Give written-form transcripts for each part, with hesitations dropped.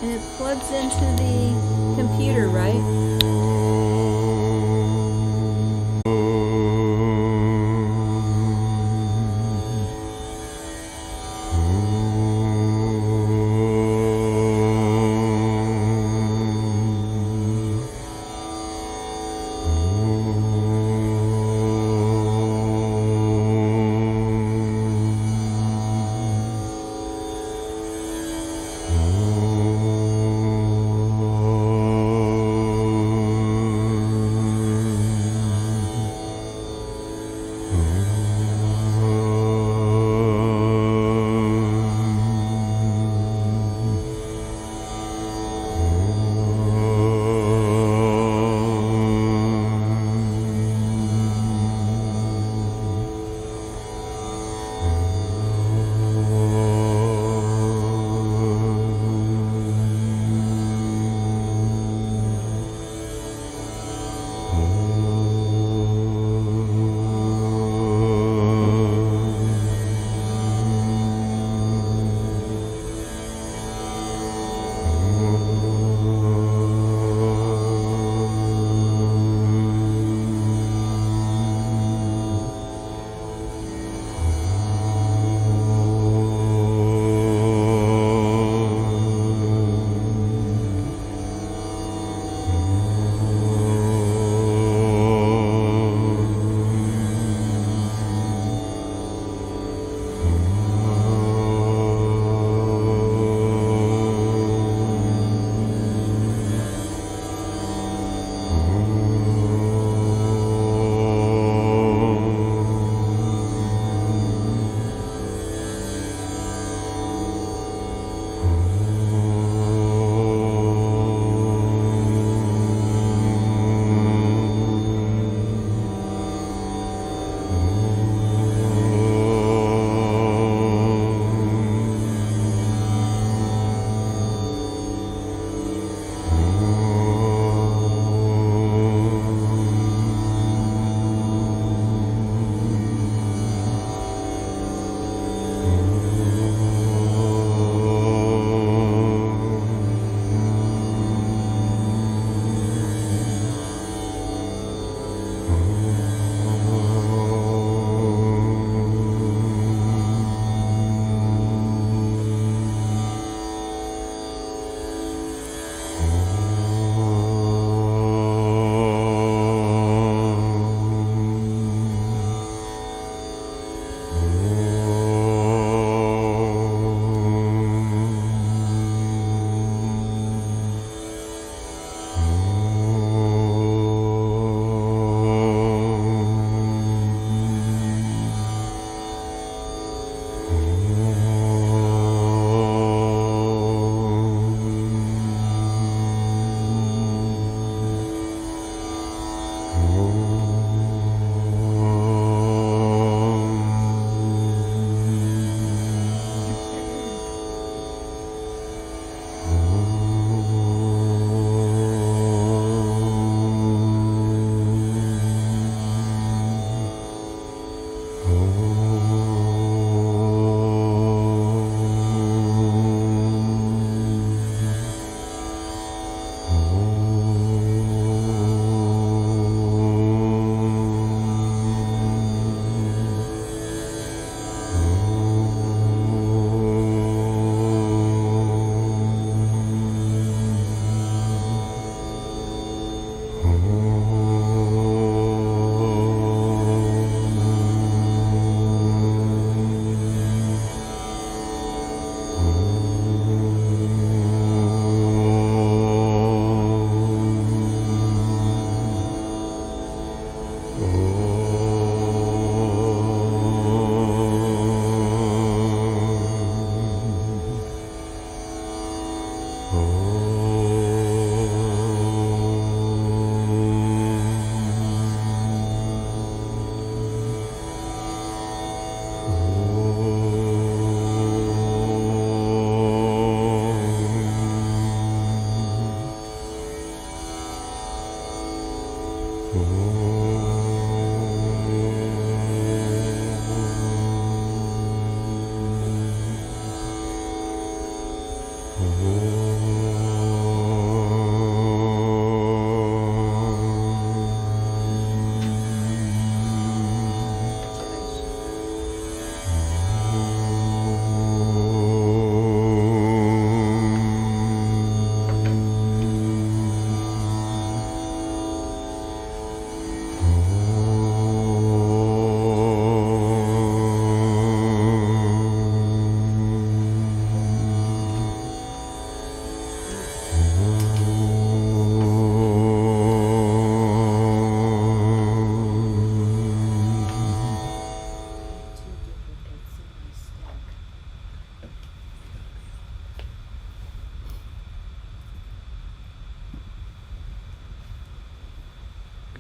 And it plugs into the computer, right?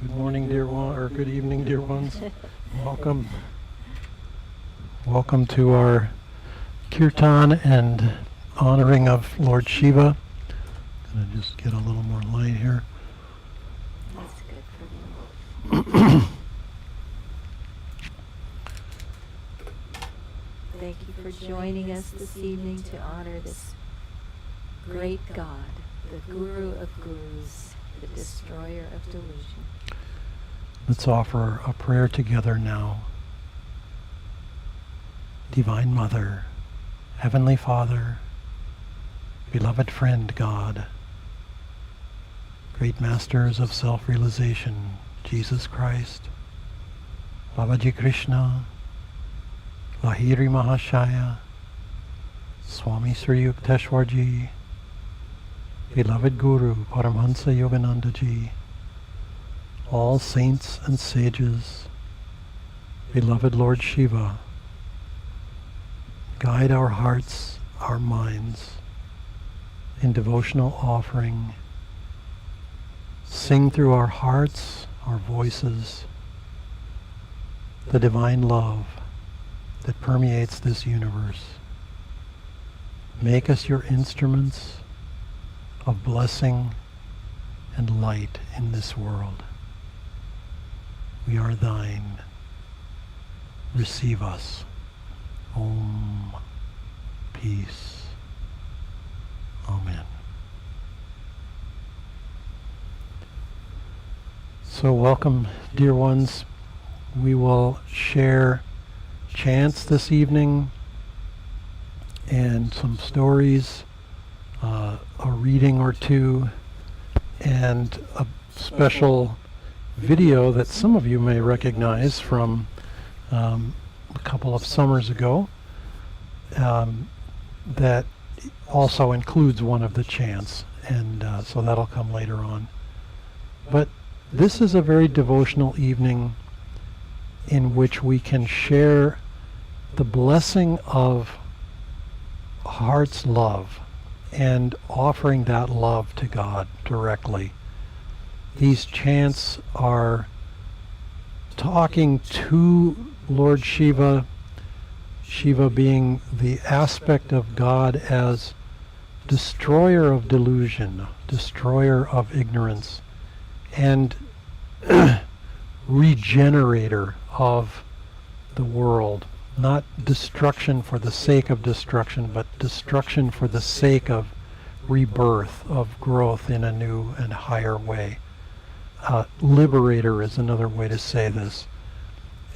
Good morning, dear one, or good evening, dear ones. Welcome. Welcome to our Kirtan and honoring of Lord Shiva. Gonna just get a little more light here. That's good for you. Thank you for joining us this evening to honor this great God, the Guru of Gurus, the Destroyer of Delusions. Let's offer a prayer together now. Divine Mother, Heavenly Father, beloved friend God, great masters of self-realization, Jesus Christ, Babaji Krishna, Lahiri Mahasaya, Swami Sri Yukteswar Ji, beloved Guru Paramhansa Yogananda Ji, all saints and sages, beloved Lord Shiva, guide our hearts, our minds in devotional offering. Sing through our hearts, our voices, the divine love that permeates this universe. Make us your instruments of blessing and light in this world. We are thine. Receive us. Om. Peace. Amen. So welcome, dear ones. We will share chants this evening and some stories, a reading or two, and a special video that some of you may recognize from a couple of summers ago, that also includes one of the chants, and so that'll come later on. But this is a very devotional evening in which we can share the blessing of heart's love and offering that love to God directly. These chants are talking to Lord Shiva, Shiva being the aspect of God as destroyer of delusion, destroyer of ignorance, and regenerator of the world. Not destruction for the sake of destruction, but destruction for the sake of rebirth, of growth in a new and higher way. Liberator is another way to say this.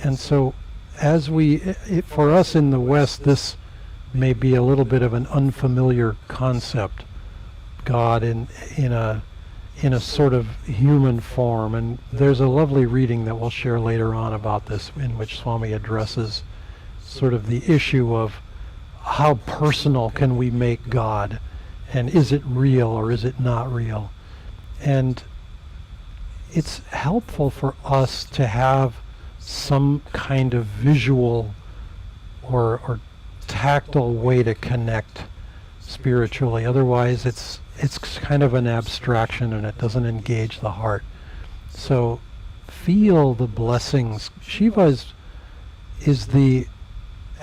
And so as for us in the West, this may be a little bit of an unfamiliar concept. God in a sort of human form. And there's a lovely reading that we'll share later on about this, in which Swami addresses sort of the issue of how personal can we make God, and is it real or is it not real? And it's helpful for us to have some kind of visual or tactile way to connect spiritually. Otherwise it's kind of an abstraction and it doesn't engage the heart. So feel the blessings. Shiva is the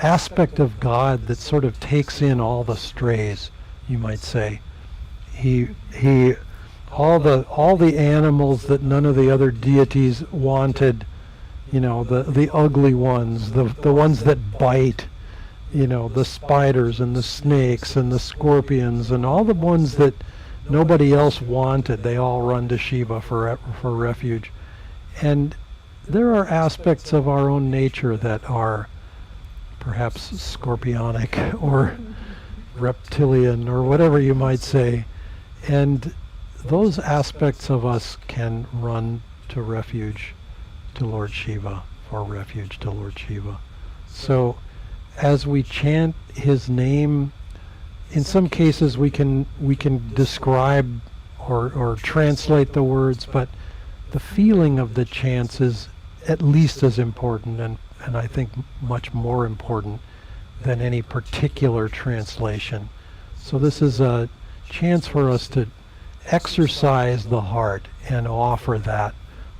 aspect of God that sort of takes in all the strays, you might say. He all the animals that none of the other deities wanted, the ugly ones, the ones that bite, the spiders and the snakes and the scorpions and all the ones that nobody else wanted, they all run to Shiva for refuge. And there are aspects of our own nature that are perhaps scorpionic or reptilian or whatever you might say, and those aspects of us can run to refuge to Lord Shiva, for refuge to Lord Shiva. So as we chant his name, in some cases we can describe or translate the words, but the feeling of the chants is at least as important, and I think much more important than any particular translation. So this is a chance for us to exercise the heart and offer that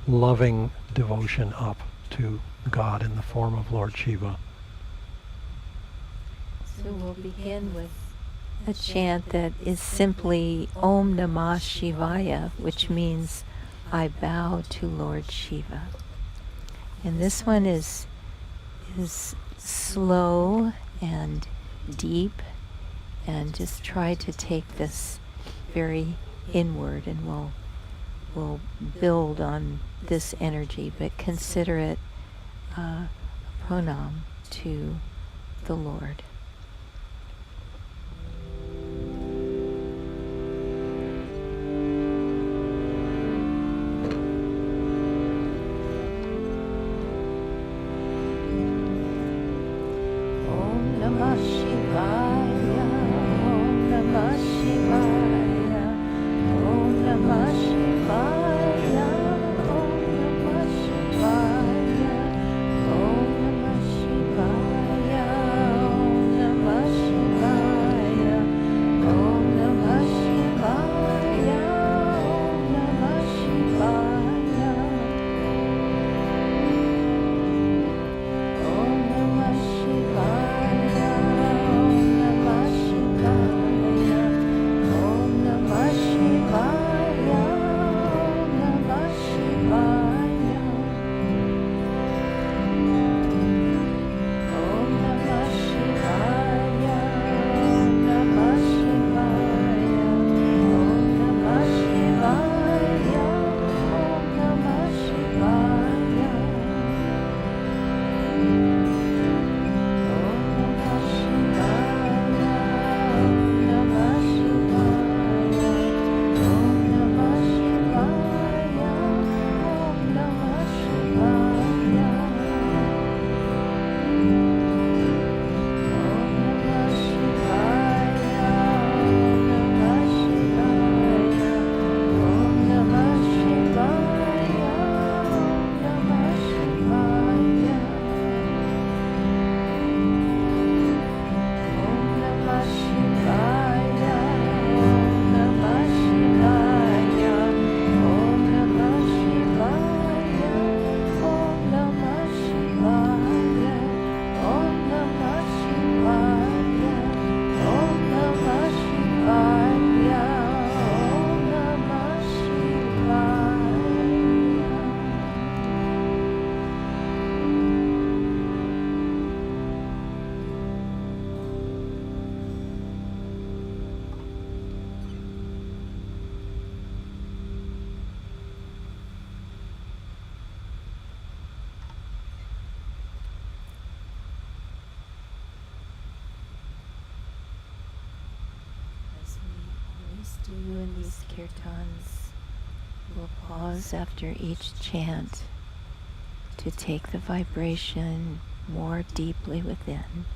loving devotion up to God in the form of Lord Shiva. So we'll begin with a chant that is simply Om Namah Shivaya, which means I bow to Lord Shiva. And this one is slow and deep, and just try to take this very inward, and we'll build on this energy, but consider it a pranam to the Lord. Om Namah Shivaya, Om Namah Shivaya, Om Namah Shivaya, Om Namah Shivaya, Om Namah Shivaya, Om Namah Shivaya, Om Namah Shivaya, Om Namah Shivaya, Om Namah Shivaya, Om Namah Shivaya, Om Namah Shivaya, Om Namah Shivaya, Om Namah Shivaya, Om Namah Shivaya, Om Namah Shivaya, Om Namah Shivaya. Om Namah Shivaya, Om Namah Shivaya, Om Namah Shivaya, Om Namah Shivaya, Om Namah Shivaya, Om Namah Shivaya, Om Namah Shivaya, Om Namah Shivaya. Om Namah Shivaya, Om Namah Shivaya, Om Namah Shivaya, Om Namah Shivaya, Om Namah Shivaya, Om Namah Shivaya, Om Namah As we always do in these kirtans, we'll pause after each chant to take the vibration more deeply within.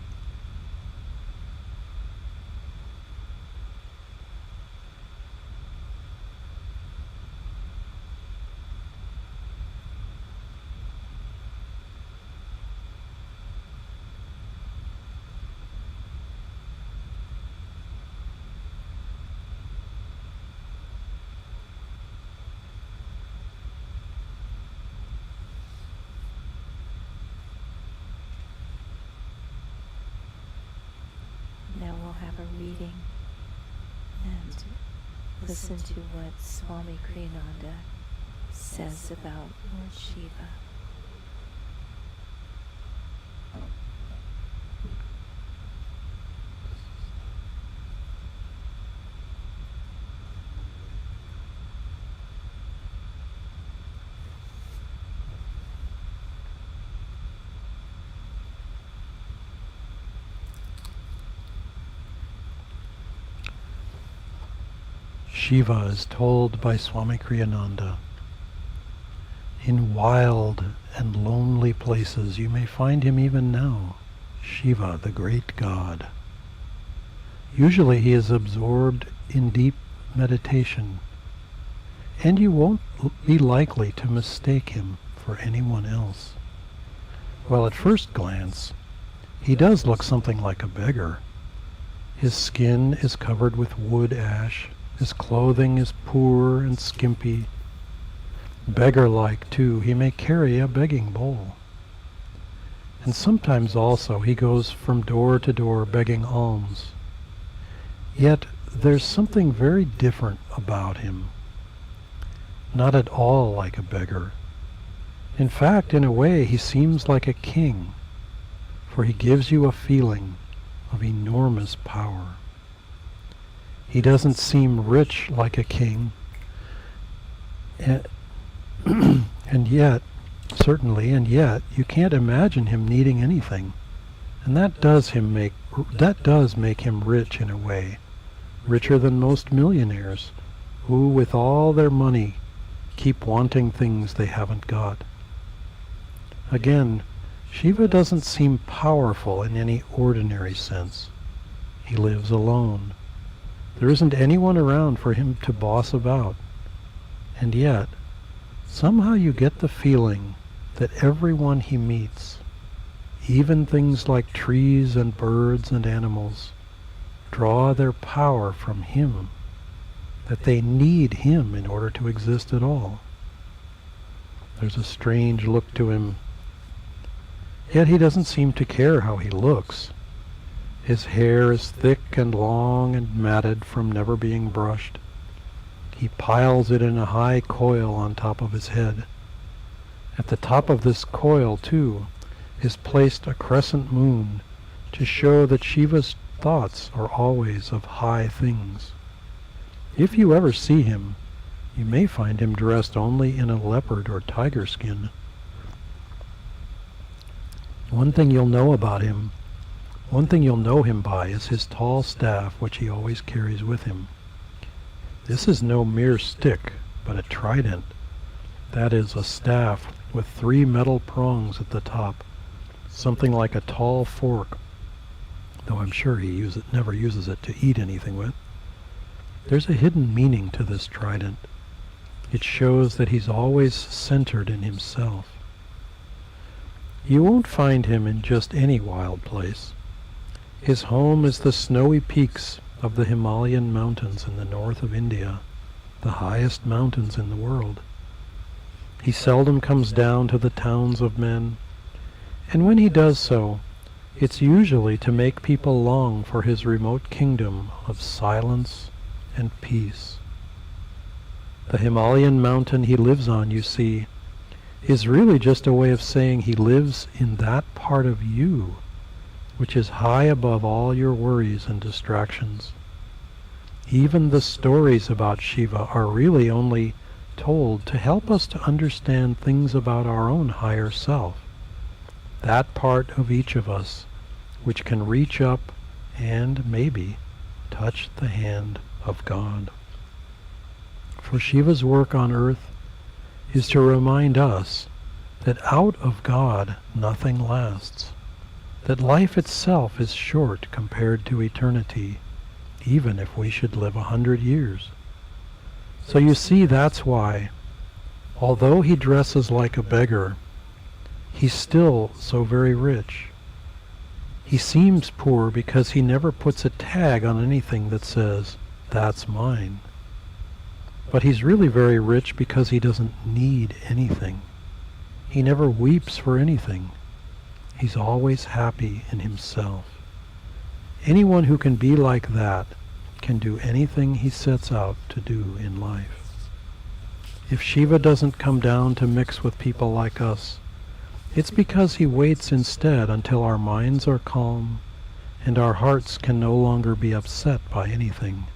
Now we'll have a reading and listen to what Swami Kriyananda says about Lord Shiva. Shiva is told by Swami Kriyananda, in wild and lonely places you may find him even now, Shiva, the great God. Usually he is absorbed in deep meditation, and you won't be likely to mistake him for anyone else. Well, at first glance, he does look something like a beggar. His skin is covered with wood ash, his clothing is poor and skimpy, Beggar-like, too, he may carry a begging bowl. And sometimes also he goes from door to door begging alms. Yet there's something very different about him. Not at all like a beggar. In fact, in a way, he seems like a king, for he gives you a feeling of enormous power. He doesn't seem rich like a king, and yet, certainly, and yet, you can't imagine him needing anything. And that does make him rich in a way, richer than most millionaires, who, with all their money, keep wanting things they haven't got. Again, Shiva doesn't seem powerful in any ordinary sense. He lives alone. There isn't anyone around for him to boss about. And yet, somehow you get the feeling that everyone he meets, even things like trees and birds and animals, draw their power from him, that they need him in order to exist at all. There's a strange look to him. Yet he doesn't seem to care how he looks. His hair is thick and long and matted from never being brushed. He piles it in a high coil on top of his head. At the top of this coil, too, is placed a crescent moon to show that Shiva's thoughts are always of high things. If you ever see him, you may find him dressed only in a leopard or tiger skin. One thing you'll know him by is his tall staff, which he always carries with him. This is no mere stick, but a trident. That is, a staff with 3 metal prongs at the top, something like a tall fork, though I'm sure he never uses it to eat anything with. There's a hidden meaning to this trident. It shows that he's always centered in himself. You won't find him in just any wild place. His home is the snowy peaks of the Himalayan mountains in the north of India, the highest mountains in the world. He seldom comes down to the towns of men, and when he does so, it's usually to make people long for his remote kingdom of silence and peace. The Himalayan mountain he lives on, you see, is really just a way of saying he lives in that part of you which is high above all your worries and distractions. Even the stories about Shiva are really only told to help us to understand things about our own higher self, that part of each of us which can reach up and, maybe, touch the hand of God. For Shiva's work on earth is to remind us that out of God nothing lasts, that life itself is short compared to eternity, even if we should live 100 years. So you see, that's why, although he dresses like a beggar, he's still so very rich. He seems poor because he never puts a tag on anything that says, "That's mine." But he's really very rich because he doesn't need anything. He never weeps for anything. He's always happy in himself. Anyone who can be like that can do anything he sets out to do in life. If Shiva doesn't come down to mix with people like us, it's because he waits instead until our minds are calm and our hearts can no longer be upset by anything.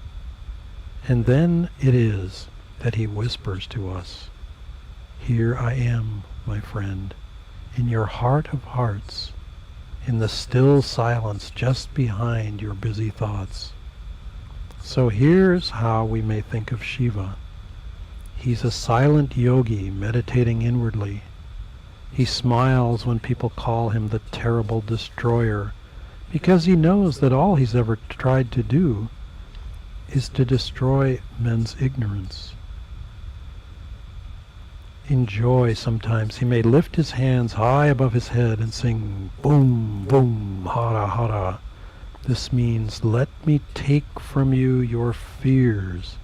And then it is that he whispers to us, "Here I am, my friend, in your heart of hearts, in the still silence just behind your busy thoughts." So here's how we may think of Shiva. He's a silent yogi meditating inwardly. He smiles when people call him the terrible destroyer, because he knows that all he's ever tried to do is to destroy men's ignorance. In joy, sometimes he may lift his hands high above his head and sing boom, boom, hara, hara. This means, "Let me take from you your fears,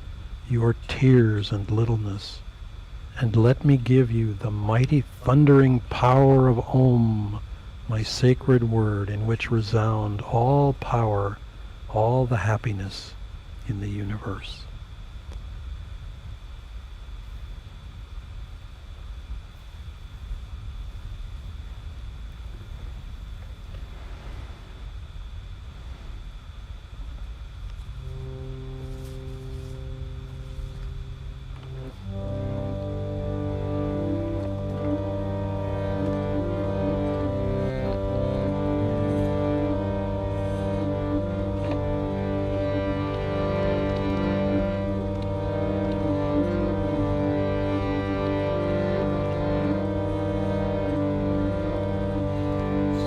your tears and littleness, and let me give you the mighty thundering power of Om, my sacred word, in which resound all power, all the happiness in the universe.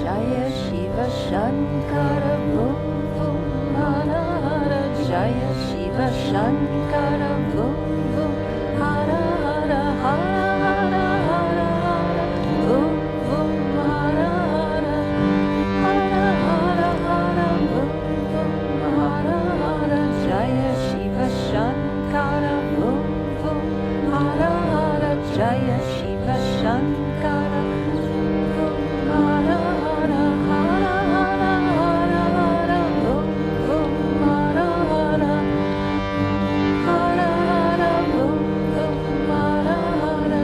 Jaya Shiva Shankara Bhum Bhum Hara Hara Jaya Shiva Shankara Bhum Bhum Hara Hara Hara Hara Hara Bhum Bhum Hara Hara Hara Hara Hara Bhum Bhum Hara Hara Jaya Shiva Shankara Bhum Bhum Hara Hara Jaya Shiva Shankara Bhum Hara Hara Hara Hara Hara Hara Bhum Bhum Hara Hara Hara Hara Bhum Bhum Hara Hara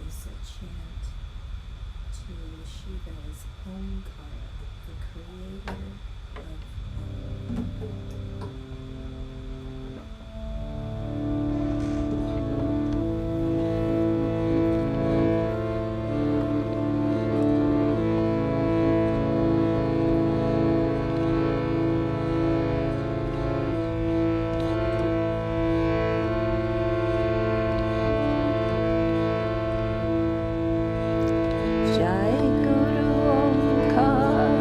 is a chant to Shiva's Omkara, the creator of Jai Guru Omkar,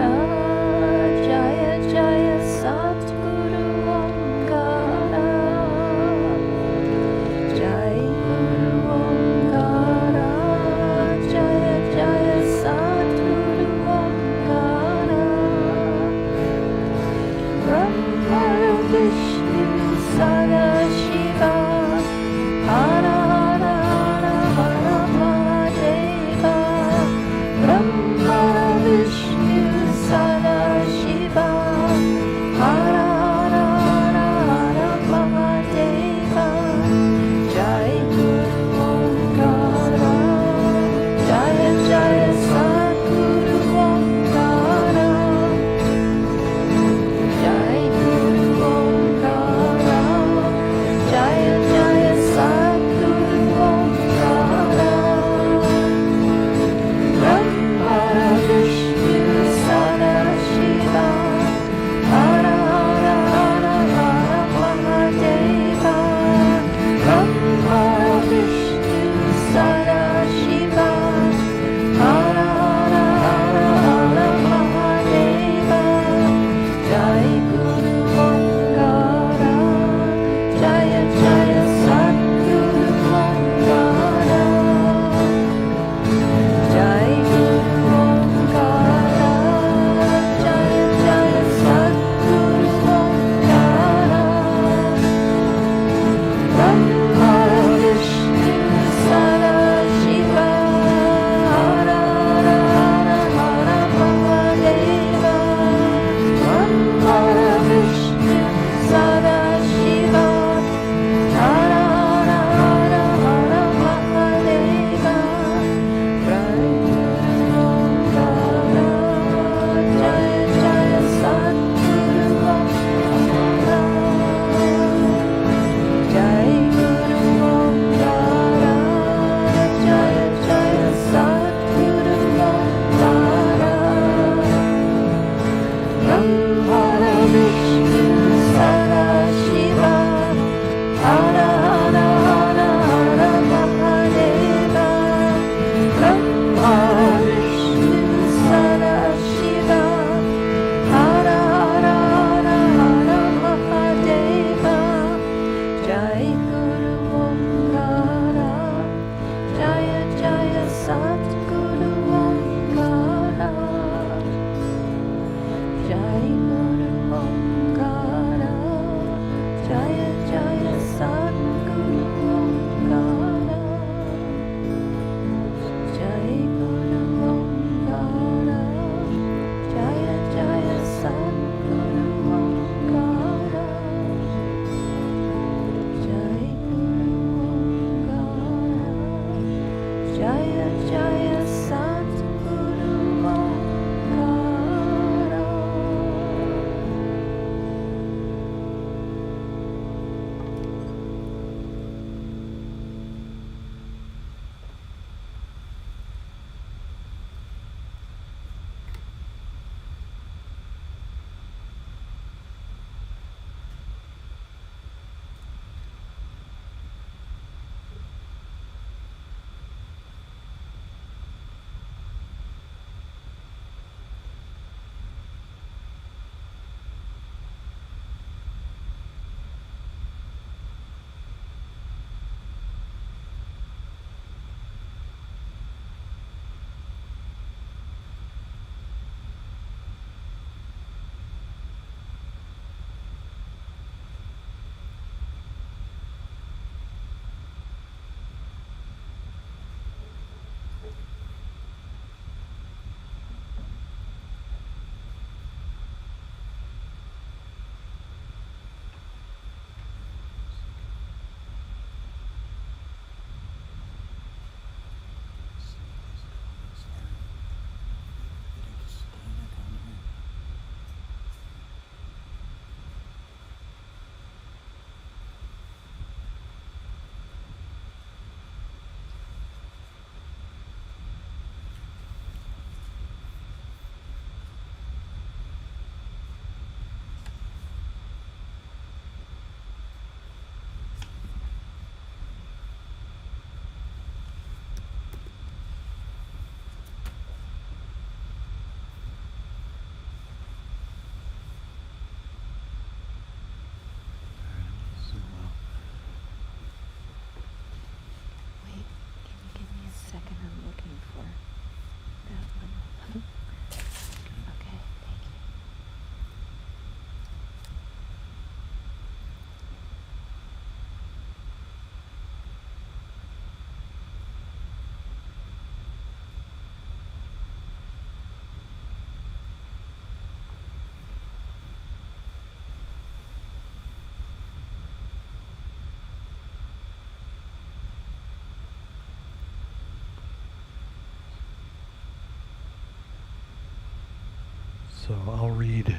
So I'll read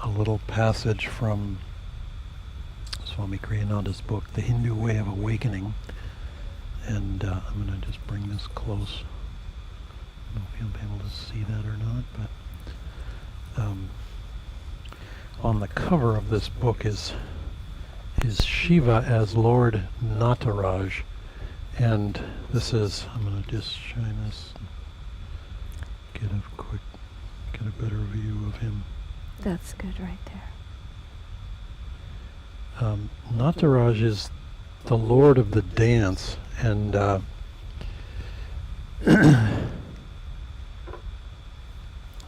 a little passage from Swami Kriyananda's book, The Hindu Way of Awakening. And I'm going to just bring this close. I don't know if you'll be able to see that or not, but on the cover of this book is Shiva as Lord Nataraj. And this is, I'm going to just shine this, get a better view of him. That's good right there. Nataraj is the Lord of the dance, and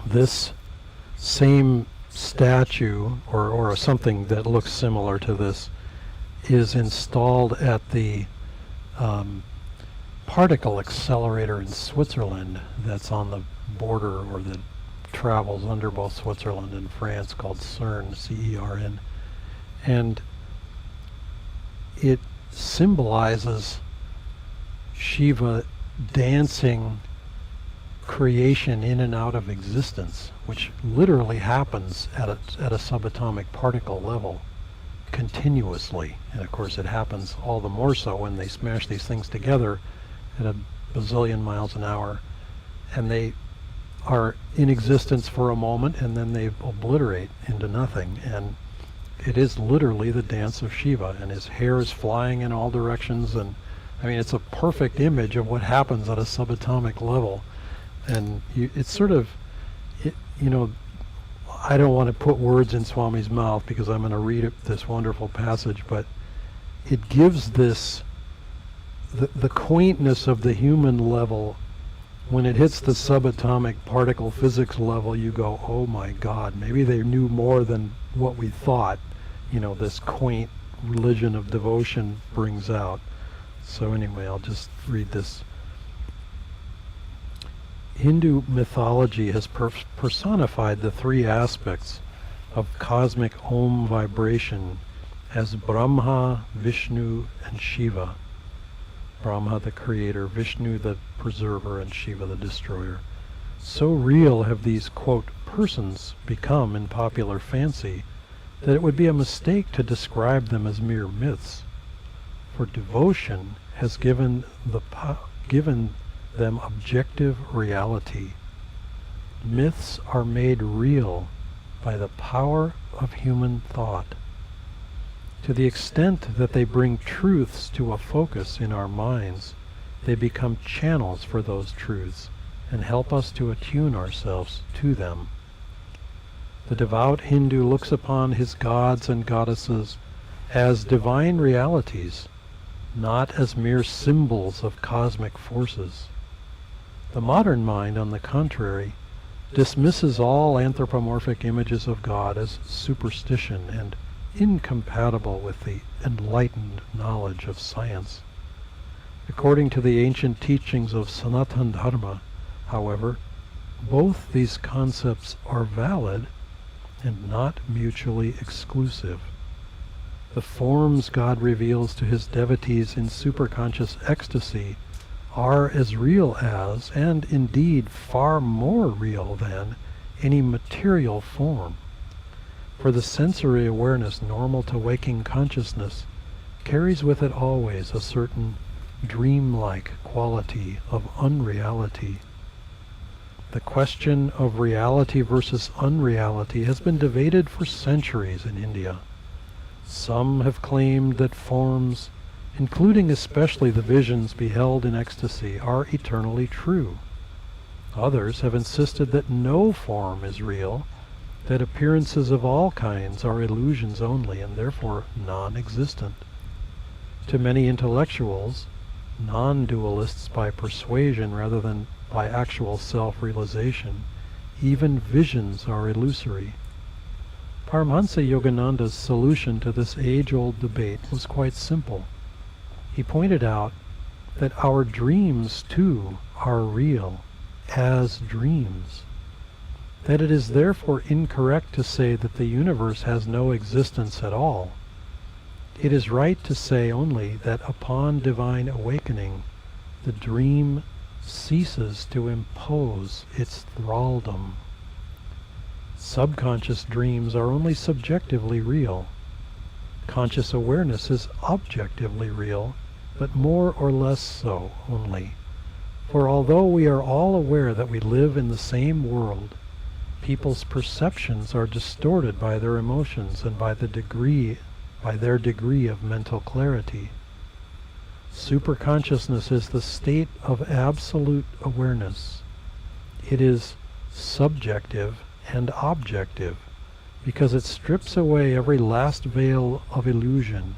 this same statue, or something that looks similar to this, is installed at the particle accelerator in Switzerland that's on the border, or that travels under both Switzerland and France, called CERN, C-E-R-N. And it symbolizes Shiva dancing creation in and out of existence, which literally happens at a subatomic particle level continuously. And of course it happens all the more so when they smash these things together at a bazillion miles an hour, and they are in existence for a moment and then they obliterate into nothing. And it is literally the dance of Shiva, and his hair is flying in all directions, and I mean it's a perfect image of what happens at a subatomic level. And it's sort of, I don't want to put words in Swami's mouth because I'm going to read this wonderful passage, but it gives this, the quaintness of the human level. When it hits the subatomic particle physics level, you go, oh my God, maybe they knew more than what we thought, this quaint religion of devotion brings out. So anyway, I'll just read this. Hindu mythology has personified the three aspects of cosmic Om vibration as Brahma, Vishnu, and Shiva. Brahma the creator, Vishnu the preserver, and Shiva the destroyer. So real have these, quote, persons become in popular fancy that it would be a mistake to describe them as mere myths. For devotion has given them objective reality. Myths are made real by the power of human thought. To the extent that they bring truths to a focus in our minds, they become channels for those truths and help us to attune ourselves to them. The devout Hindu looks upon his gods and goddesses as divine realities, not as mere symbols of cosmic forces. The modern mind, on the contrary, dismisses all anthropomorphic images of God as superstition and incompatible with the enlightened knowledge of science. According to the ancient teachings of Sanatana Dharma, however, both these concepts are valid and not mutually exclusive. The forms God reveals to his devotees in superconscious ecstasy are as real as, and indeed far more real than, any material form. For the sensory awareness normal to waking consciousness carries with it always a certain dreamlike quality of unreality. The question of reality versus unreality has been debated for centuries in India. Some have claimed that forms, including especially the visions beheld in ecstasy, are eternally true. Others have insisted that no form is real, that appearances of all kinds are illusions only and therefore non-existent. To many intellectuals, non-dualists by persuasion rather than by actual self-realization, even visions are illusory. Paramahansa Yogananda's solution to this age-old debate was quite simple. He pointed out that our dreams too are real as dreams, that it is therefore incorrect to say that the universe has no existence at all. It is right to say only that upon divine awakening, the dream ceases to impose its thraldom. Subconscious dreams are only subjectively real. Conscious awareness is objectively real, but more or less so only. For although we are all aware that we live in the same world, people's perceptions are distorted by their emotions and by their degree of mental clarity. Superconsciousness is the state of absolute awareness. It is subjective and objective because it strips away every last veil of illusion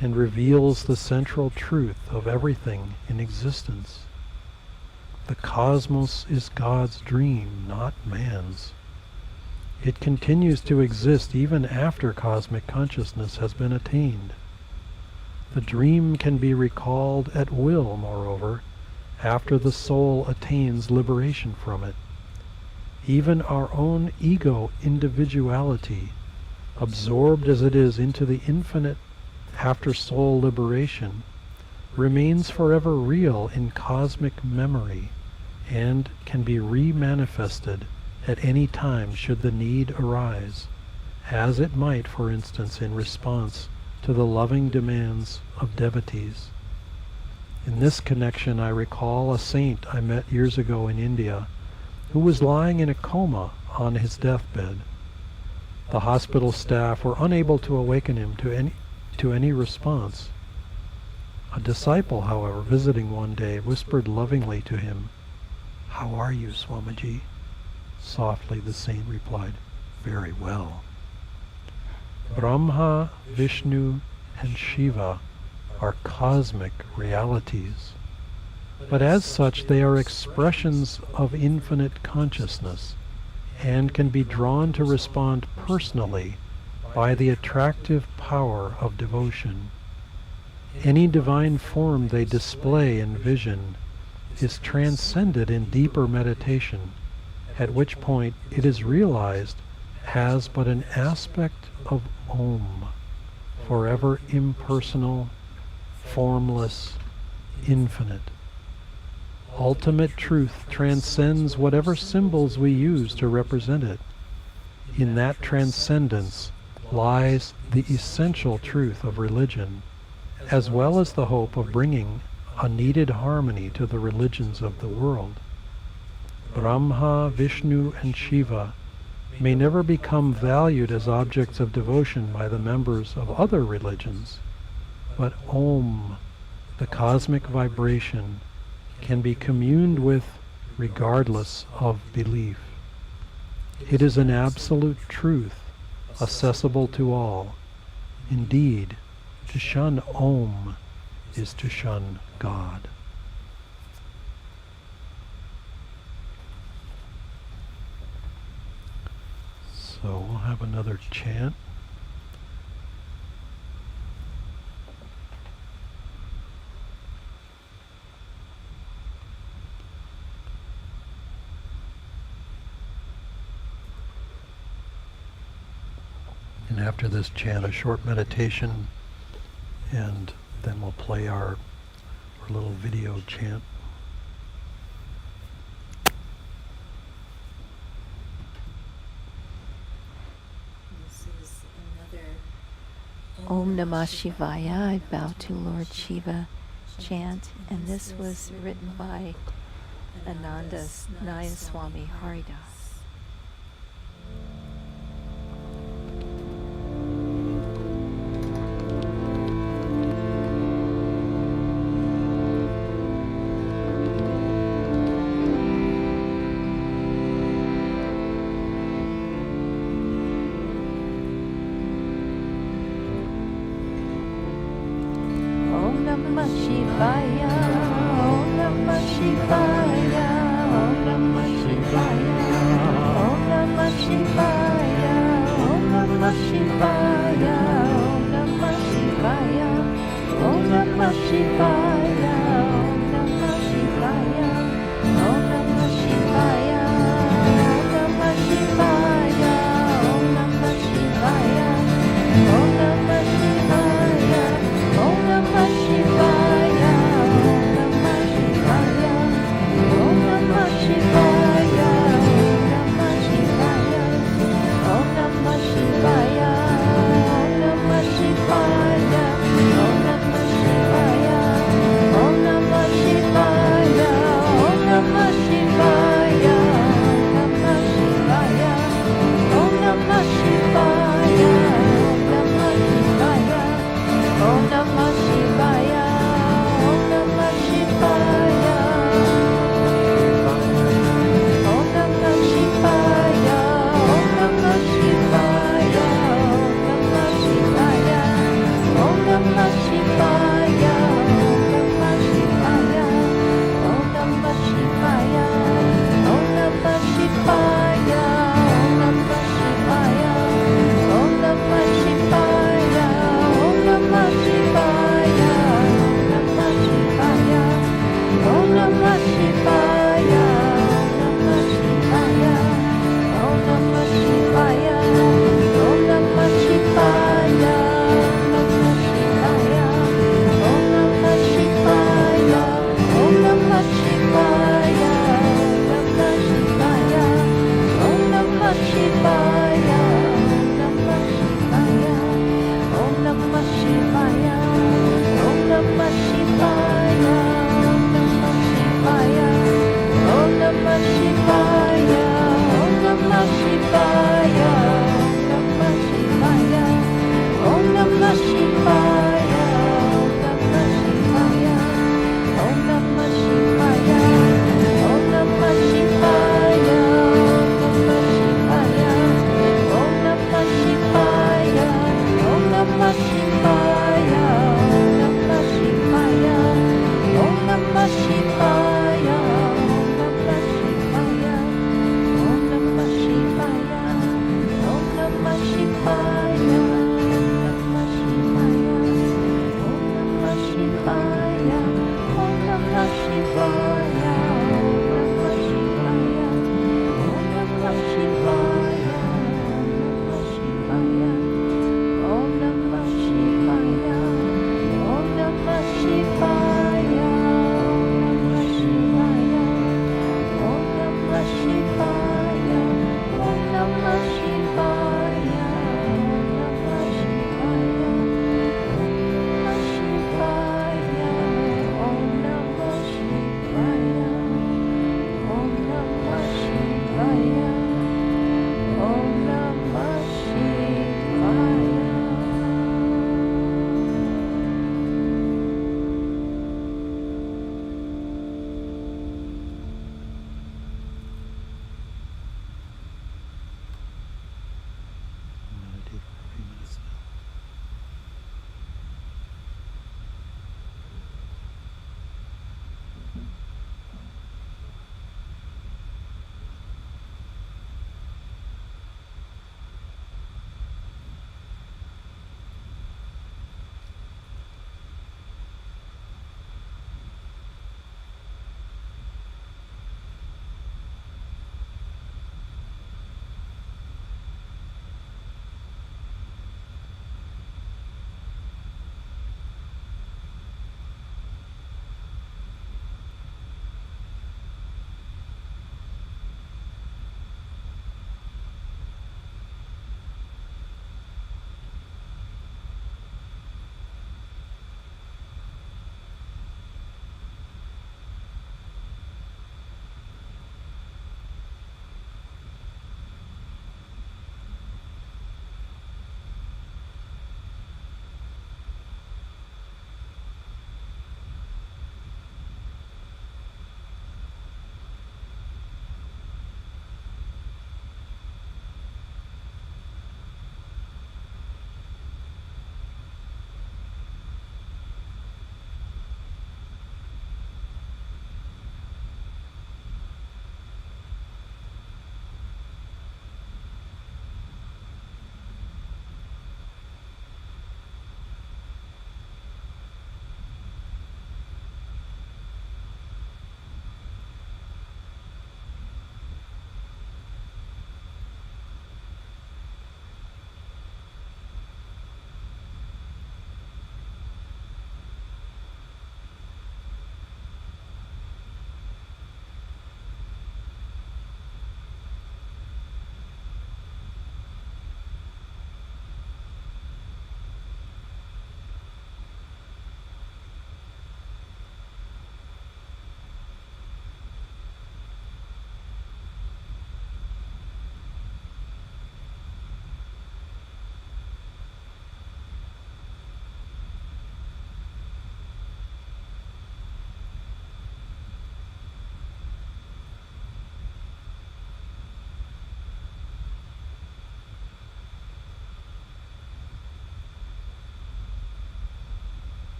and reveals the central truth of everything in existence. The cosmos is God's dream, not man's. It continues to exist even after cosmic consciousness has been attained. The dream can be recalled at will, moreover, after the soul attains liberation from it. Even our own ego individuality, absorbed as it is into the infinite after soul liberation, remains forever real in cosmic memory and can be re-manifested at any time should the need arise, as it might, for instance, in response to the loving demands of devotees. In this connection, I recall a saint I met years ago in India who was lying in a coma on his deathbed. The hospital staff were unable to awaken him to any response. A disciple, however, visiting one day, whispered lovingly to him, "How are you, Swamiji?" Softly the saint replied, "Very well." Brahma, Vishnu, and Shiva are cosmic realities, but as such they are expressions of infinite consciousness and can be drawn to respond personally by the attractive power of devotion. Any divine form they display in vision is transcended in deeper meditation, at which point it is realized as but an aspect of Om, forever impersonal, formless, infinite. Ultimate truth transcends whatever symbols we use to represent it. In that transcendence lies the essential truth of religion, as well as the hope of bringing a needed harmony to the religions of the world. Brahma, Vishnu, and Shiva may never become valued as objects of devotion by the members of other religions, but Om, the cosmic vibration, can be communed with regardless of belief. It is an absolute truth, accessible to all. Indeed, to shun Om is to shun God. So we'll have another chant. And after this chant, a short meditation, and then we'll play our little video chant. Om Namah Shivaya, I bow to Lord Shiva chant, and this was written by Ananda Nayaswamis Dharmadas. Shivaya. Om Namah Shivaya. Om Namah Shivaya. Om Namah Shivaya. Om Namah Shivaya. Om Namah Shivaya. Om Namah Shivaya. Om Namah Shivaya. Om Namah Shivaya. Om Namah Shivaya. Om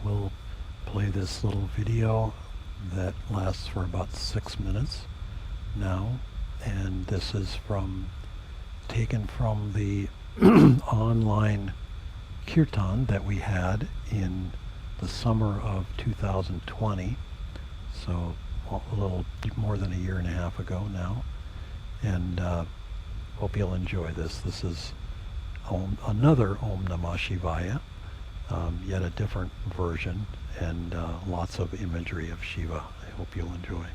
we'll play this little video that lasts for about 6 minutes now, and this is taken from the online Kirtan that we had in the summer of 2020, so a little more than a year and a half ago now, and hope you'll enjoy this. This is another Om Namah Shivaya, yet a different version, and lots of imagery of Shiva. I hope you'll enjoy.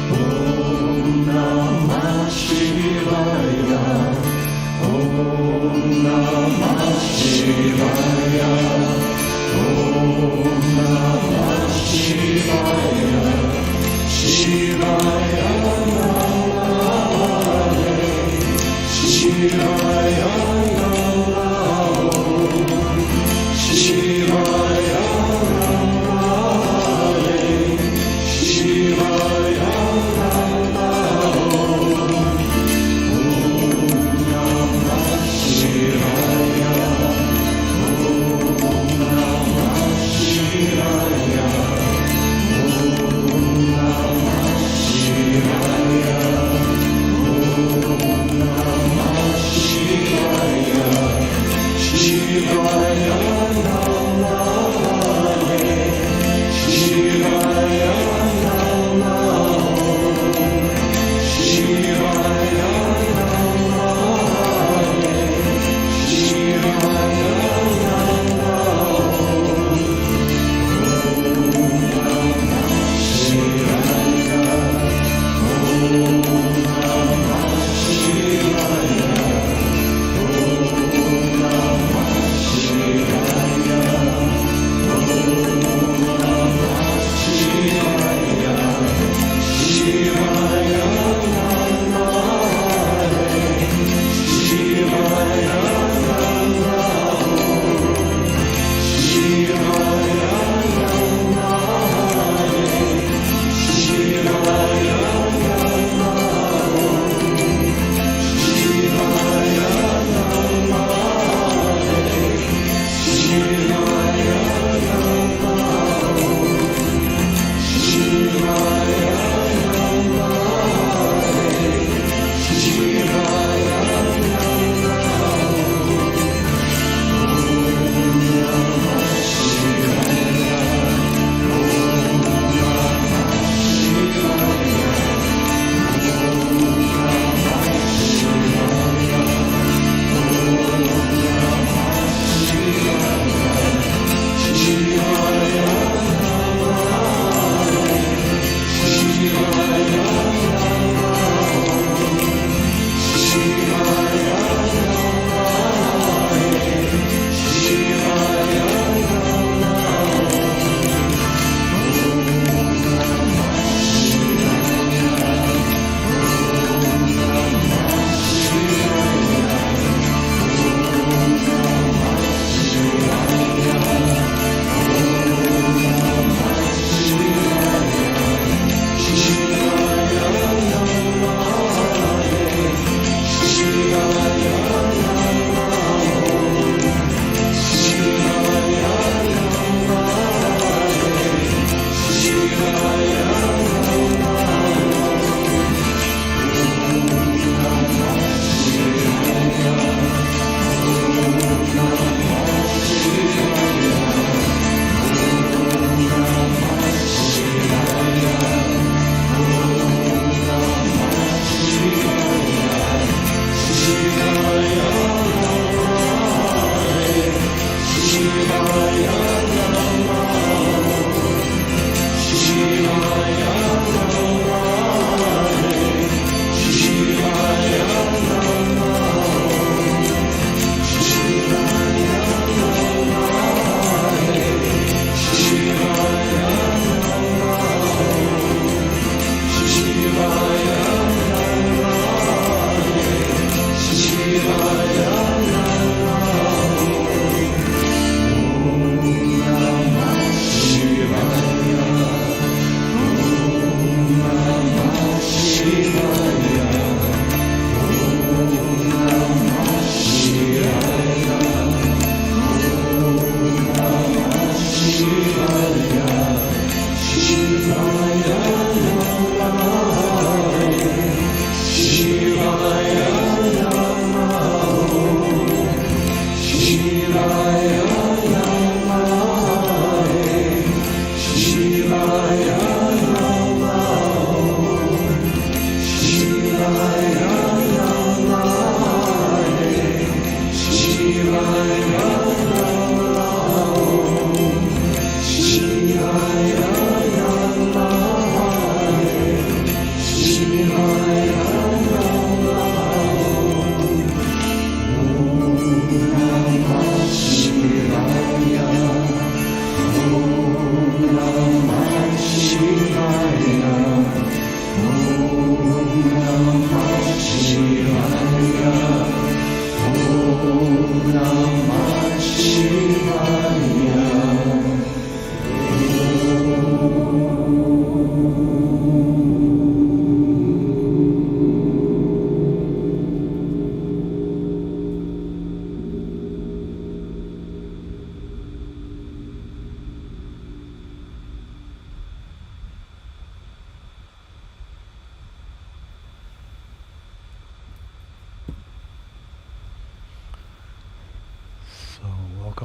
Om Namah Shivaya.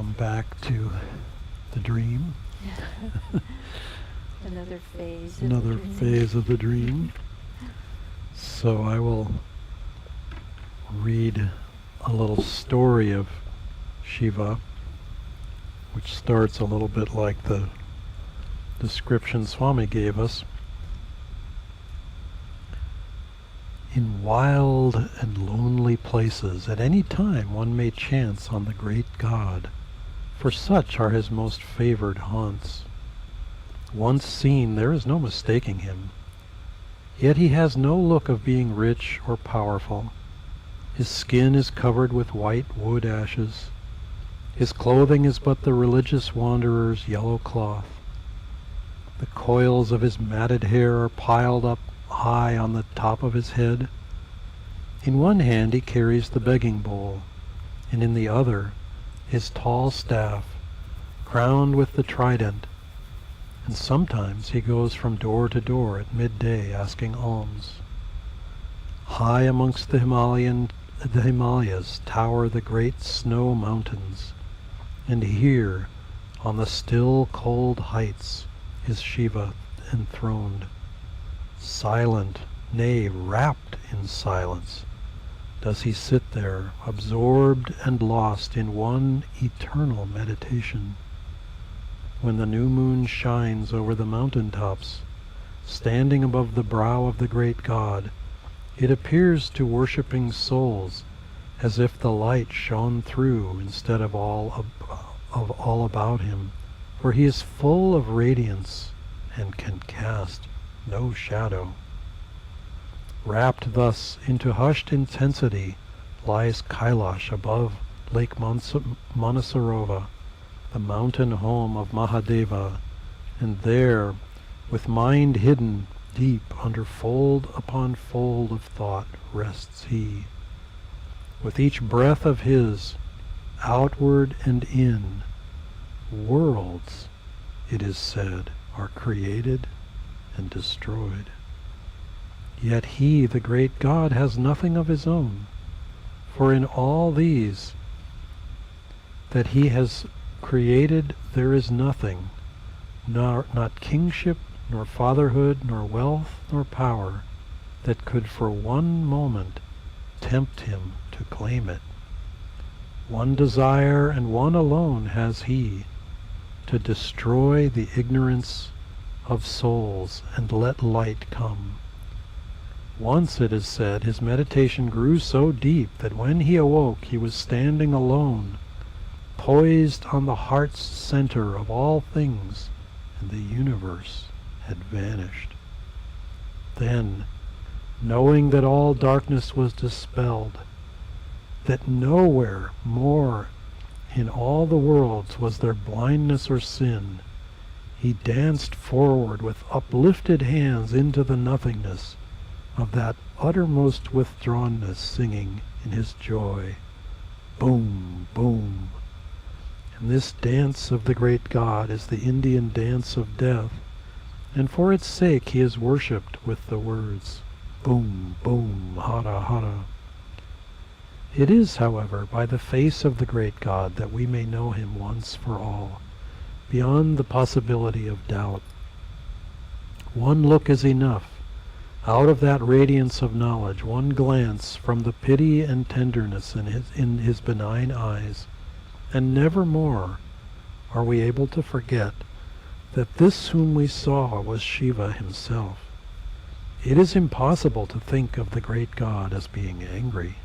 come back to the dream. Another phase. Another of the dream. phase of the dream. So I will read a little story of Shiva, which starts a little bit like the description Swami gave us. In wild and lonely places, at any time one may chance on the great God, for such are his most favored haunts. Once seen, there is no mistaking him. Yet he has no look of being rich or powerful. His skin is covered with white wood ashes. His clothing is but the religious wanderer's yellow cloth. The coils of his matted hair are piled up high on the top of his head. In one hand he carries the begging bowl, and in the other his tall staff, crowned with the trident, and sometimes he goes from door to door at midday asking alms. High amongst the Himalayas tower the great snow mountains, and here, on the still cold heights, is Shiva enthroned. Silent, nay, wrapped in silence, does he sit there, absorbed and lost in one eternal meditation. When the new moon shines over the mountain tops, standing above the brow of the great God, it appears to worshipping souls as if the light shone through instead of all about him, for he is full of radiance and can cast no shadow. Wrapped thus into hushed intensity lies Kailash above Lake Manasarova, the mountain home of Mahadeva, and there, with mind hidden deep under fold upon fold of thought, rests he. With each breath of his, outward and in, worlds, it is said, are created and destroyed. Yet he, the great God, has nothing of his own, for in all these that he has created there is nothing, not kingship, nor fatherhood, nor wealth, nor power, that could for one moment tempt him to claim it. One desire, and one alone, has he, to destroy the ignorance of souls and let light come. Once, it is said, his meditation grew so deep that when he awoke he was standing alone, poised on the heart's center of all things, and the universe had vanished. Then, knowing that all darkness was dispelled, that nowhere more in all the worlds was there blindness or sin, he danced forward with uplifted hands into the nothingness of that uttermost withdrawnness, singing in his joy, boom, boom. And this dance of the great God is the Indian dance of death, and for its sake he is worshipped with the words, boom, boom, hara, hara. It is, however, by the face of the great God that we may know him once for all, beyond the possibility of doubt. One look is enough. Out of that radiance of knowledge, one glance from the pity and tenderness in his benign eyes, and never more are we able to forget that this whom we saw was Shiva himself. It is impossible to think of the great God as being angry.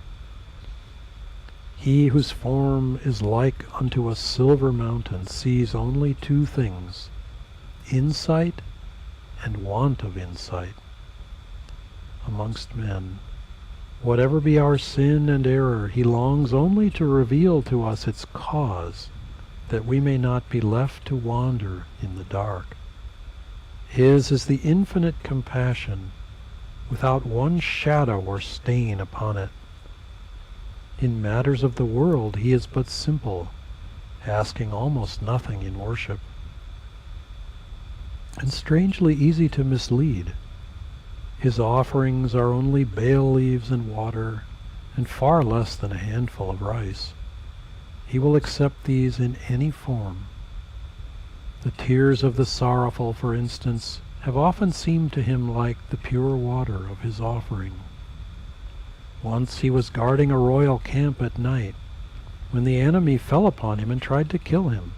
He whose form is like unto a silver mountain sees only two things, insight and want of insight. Amongst men, whatever be our sin and error, he longs only to reveal to us its cause, that we may not be left to wander in the dark. His is the infinite compassion, without one shadow or stain upon it. In matters of the world he is but simple, asking almost nothing in worship, and strangely easy to mislead. His offerings are only bay leaves and water, and far less than a handful of rice. He will accept these in any form. The tears of the sorrowful, for instance, have often seemed to him like the pure water of his offering. Once he was guarding a royal camp at night, when the enemy fell upon him and tried to kill him.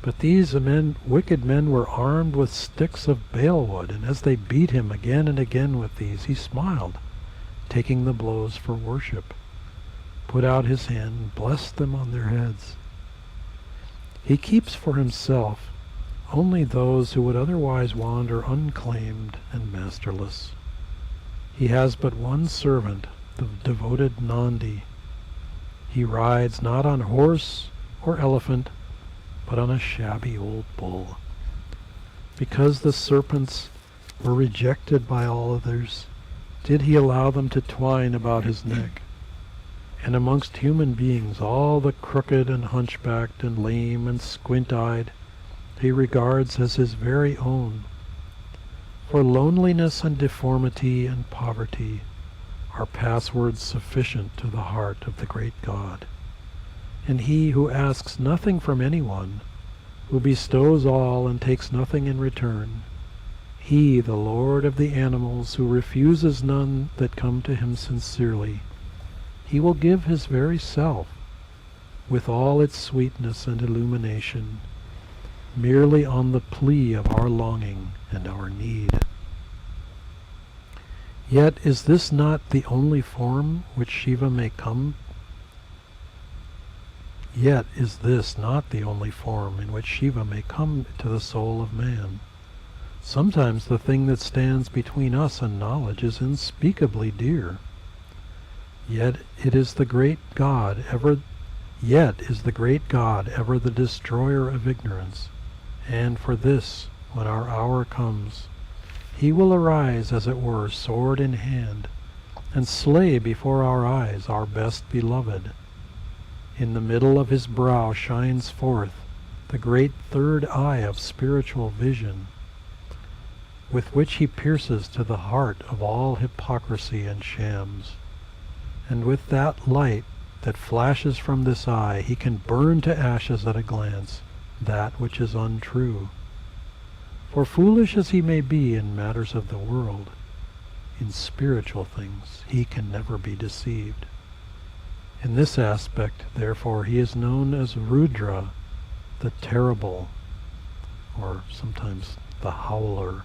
But these wicked men were armed with sticks of balewood, and as they beat him again and again with these, he smiled, taking the blows for worship, put out his hand and blessed them on their heads. He keeps for himself only those who would otherwise wander unclaimed and masterless. He has but one servant, the devoted Nandi. He rides not on horse or elephant, but on a shabby old bull. Because the serpents were rejected by all others, did he allow them to twine about his neck. And amongst human beings, all the crooked and hunchbacked and lame and squint-eyed he regards as his very own. For loneliness and deformity and poverty are passwords sufficient to the heart of the great God. And he who asks nothing from anyone, who bestows all and takes nothing in return, he, the Lord of the animals, who refuses none that come to him sincerely, he will give his very self, with all its sweetness and illumination, merely on the plea of our longing and our need. Yet is this not the only form which Shiva may come? Yet is this not the only form in which Shiva may come to the soul of man? Sometimes the thing that stands between us and knowledge is unspeakably dear. Yet is the great God ever the destroyer of ignorance, and for this, when our hour comes, he will arise, as it were, sword in hand, and slay before our eyes our best beloved. In the middle of his brow shines forth the great third eye of spiritual vision, with which he pierces to the heart of all hypocrisy and shams. And with that light that flashes from this eye, he can burn to ashes at a glance that which is untrue. For foolish as he may be in matters of the world, in spiritual things he can never be deceived. In this aspect, therefore, he is known as Rudra, the terrible, or sometimes the howler.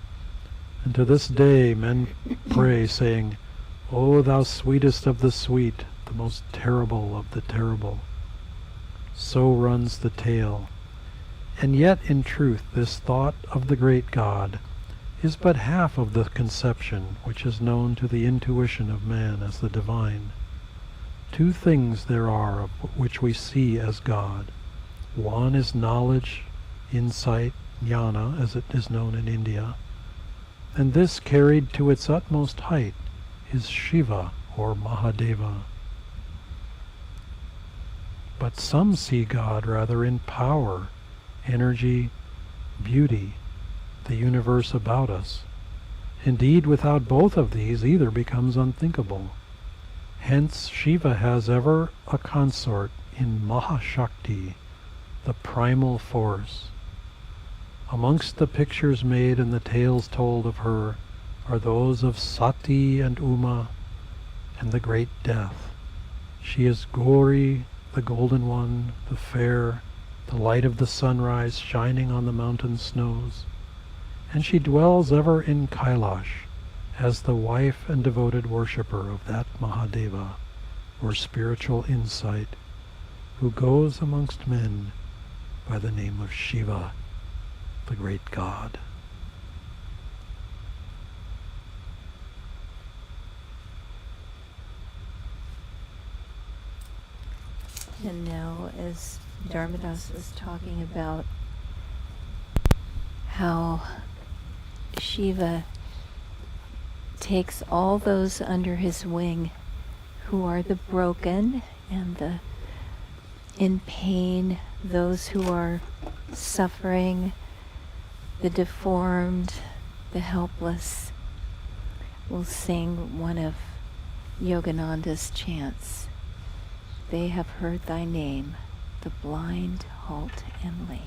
And to this day men pray, saying, O thou sweetest of the sweet, the most terrible of the terrible. So runs the tale. And yet, in truth, this thought of the great God is but half of the conception which is known to the intuition of man as the divine. Two things there are of which we see as God. One is knowledge, insight, jnana, as it is known in India, and this carried to its utmost height is Shiva, or Mahadeva. But some see God rather in power, energy, beauty, the universe about us. Indeed, without both of these, either becomes unthinkable. Hence, Shiva has ever a consort in Mahashakti, the primal force. Amongst the pictures made and the tales told of her are those of Sati and Uma and the great death. She is Gauri, the golden one, the fair, the light of the sunrise shining on the mountain snows, and she dwells ever in Kailash as the wife and devoted worshipper of that Mahadeva, or spiritual insight, who goes amongst men by the name of Shiva, the great God. And now, as Dharmadas was talking about how Shiva takes all those under his wing who are the broken and the in pain, those who are suffering, the deformed, the helpless, will sing one of Yogananda's chants. They have heard thy name, the blind, halt, and lame.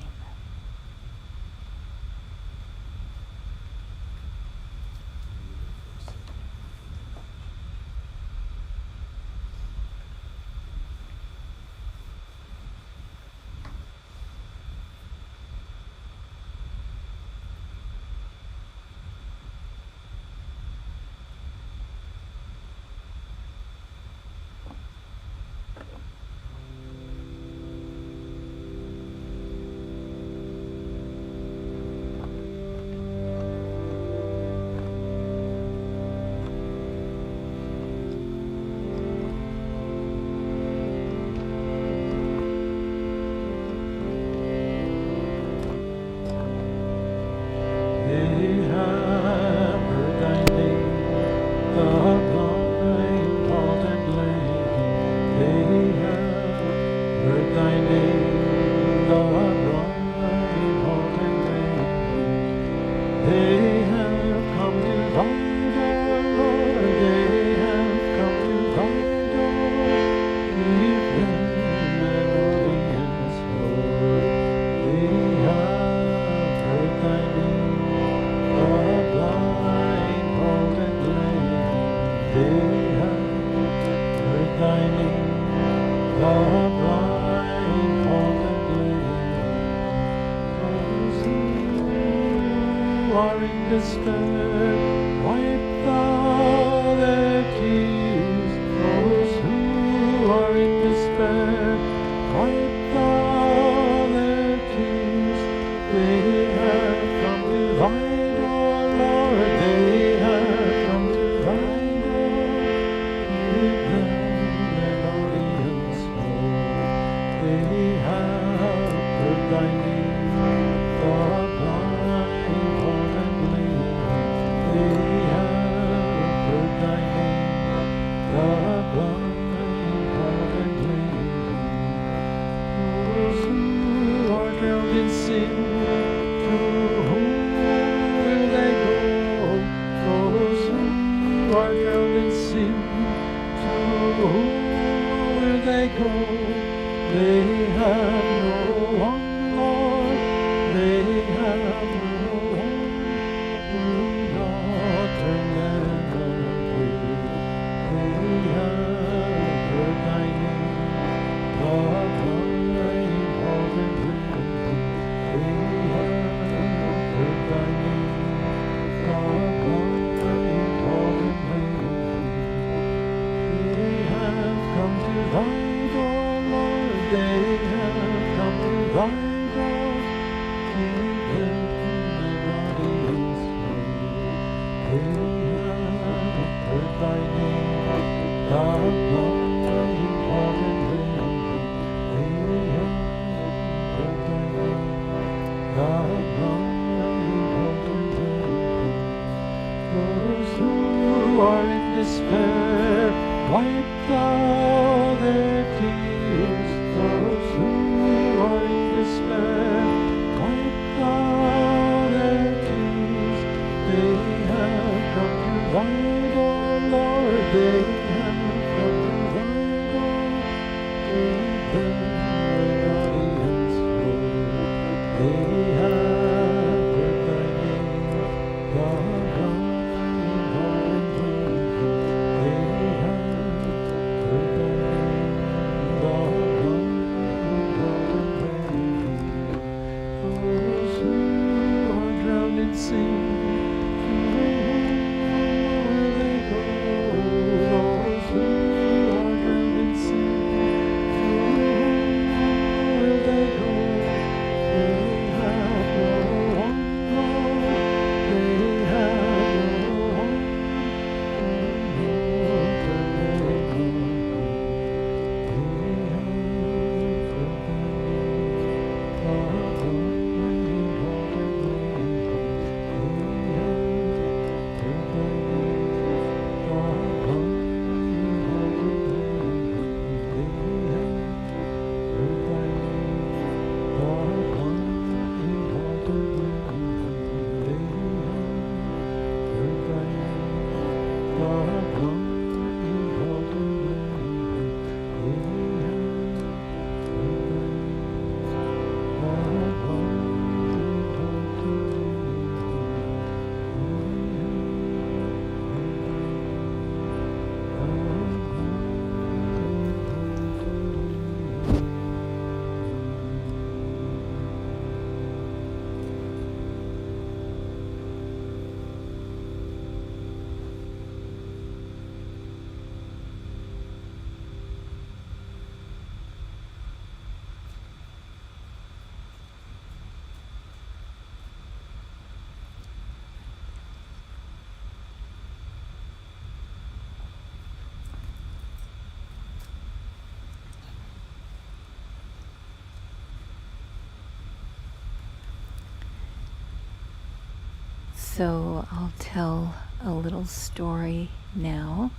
So I'll tell a little story now.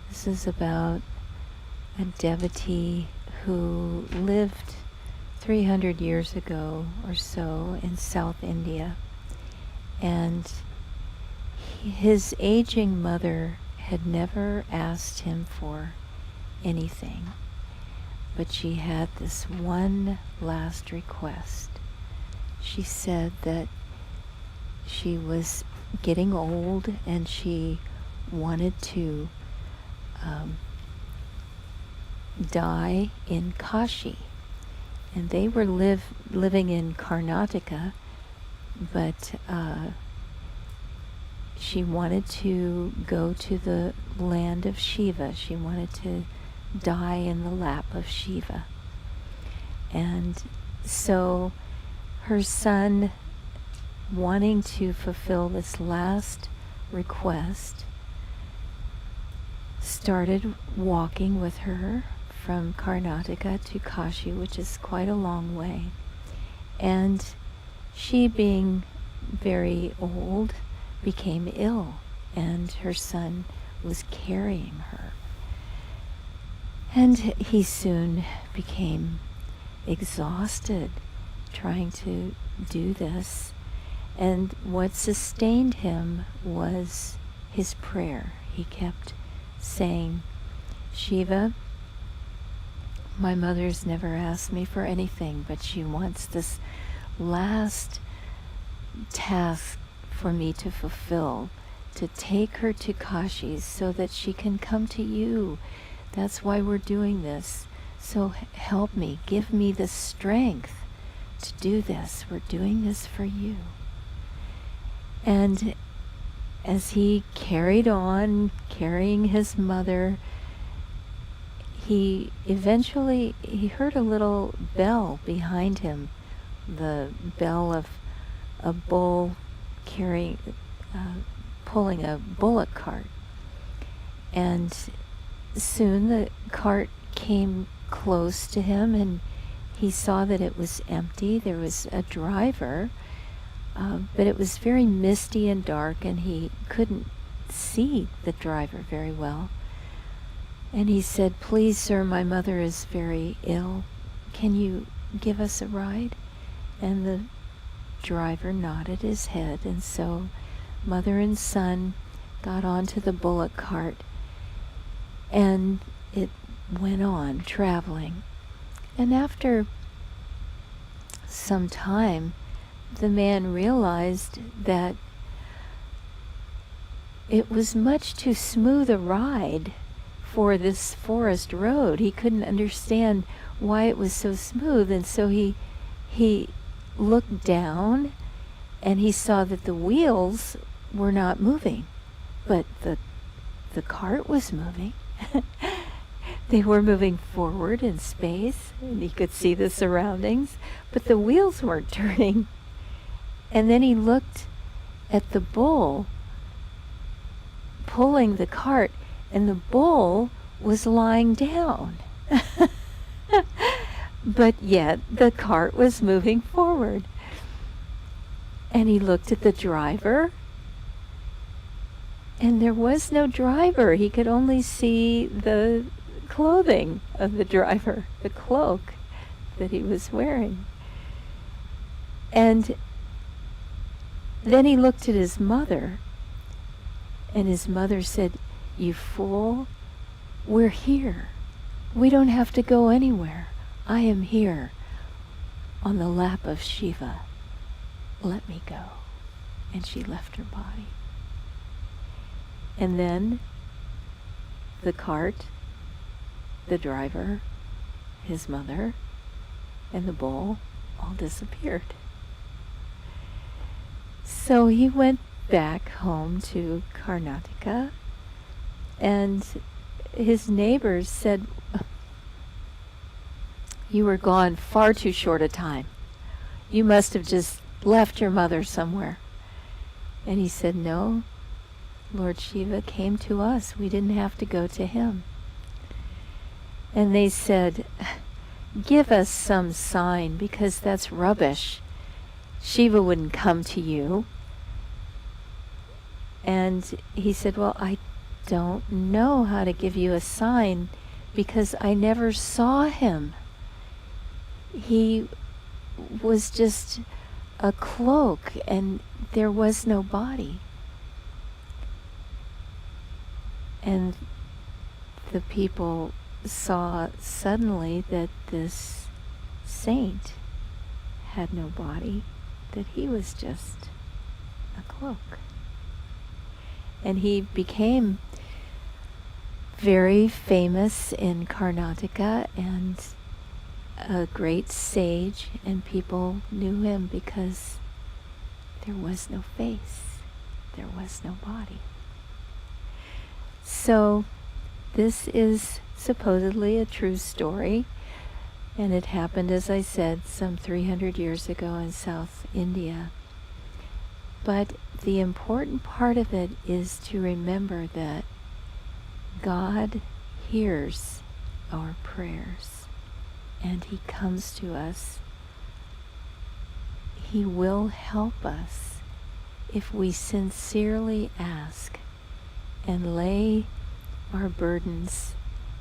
This is about a devotee who lived 300 years ago or so in South India. And his aging mother had never asked him for anything, but she had this one last request. She said that she was getting old and she wanted to die in Kashi. And they were living in Karnataka, but she wanted to go to the land of Shiva. She wanted to die in the lap of Shiva. And so her son, wanting to fulfill this last request, started walking with her from Karnataka to Kashi, which is quite a long way. And she, being very old, became ill, and her son was carrying her. And he soon became exhausted trying to do this. And what sustained him was his prayer. He kept saying, Shiva, my mother's never asked me for anything, but she wants this last task for me to fulfill, to take her to Kashi so that she can come to you. That's why we're doing this. So help me, give me the strength to do this. We're doing this for you. And as he carried on, carrying his mother, he heard a little bell behind him, the bell of a bull pulling a bullock cart. And soon the cart came close to him, and he saw that it was empty. There was a driver, but it was very misty and dark, and he couldn't see the driver very well. And he said, please, sir, my mother is very ill. Can you give us a ride? And the driver nodded his head, and so mother and son got onto the bullock cart, and it went on traveling. And after some time, the man realized that it was much too smooth a ride for this forest road. He couldn't understand why it was so smooth, and so he looked down and he saw that the wheels were not moving, but the cart was moving. They were moving forward in space, and he could see the surroundings, but the wheels weren't turning. And then he looked at the bull pulling the cart, and the bull was lying down. But yet the cart was moving forward. And he looked at the driver, and there was no driver. He could only see the clothing of the driver, the cloak that he was wearing. And then he looked at his mother, and his mother said, you fool, we're here. We don't have to go anywhere. I am here on the lap of Shiva. Let me go. And she left her body. And then the cart, the driver, his mother, and the bull all disappeared. So he went back home to Karnataka, and his neighbors said, you were gone far too short a time. You must have just left your mother somewhere. And he said, no, Lord Shiva came to us. We didn't have to go to him. And they said, give us some sign, because that's rubbish. Shiva wouldn't come to you. And he said, well, I don't know how to give you a sign because I never saw him. He was just a cloak and there was no body. And the people saw suddenly that this saint had no body, that he was just a cloak. And he became very famous in Karnataka and a great sage, and people knew him because there was no face, there was no body. So this is supposedly a true story, and it happened, as I said, some 300 years ago in South India. But the important part of it is to remember that God hears our prayers and He comes to us. He will help us if we sincerely ask and lay our burdens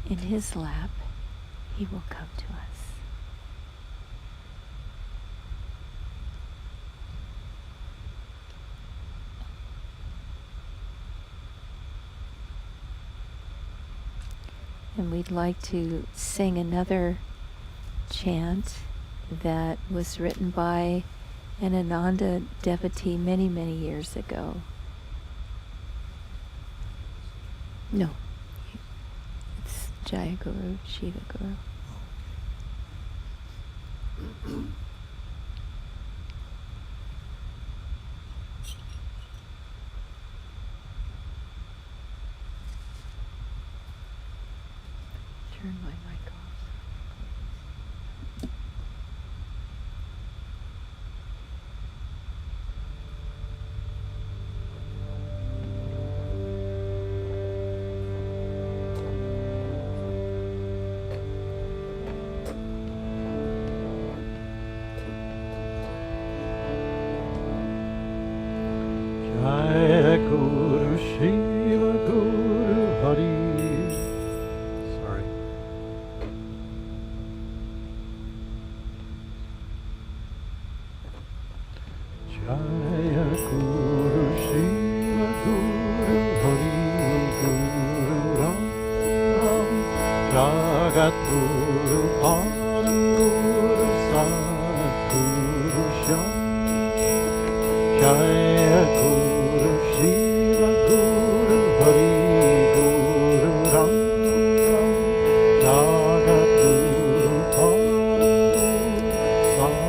in His lap. He will come to us. And we'd like to sing another chant that was written by an Ananda devotee many, many years ago. No, it's Jaya Guru, Shiva Guru. Turn my mic off. Jaya Guru Shiva Guru Hari. Sorry. Jaya Guru Shiva Guru Hari Guru Ram Jagat Guru Param Guru Sat Guru Sham Jaya Guru Shiva Guru Hari Guru Ram Jagat Guru Param Guru Sat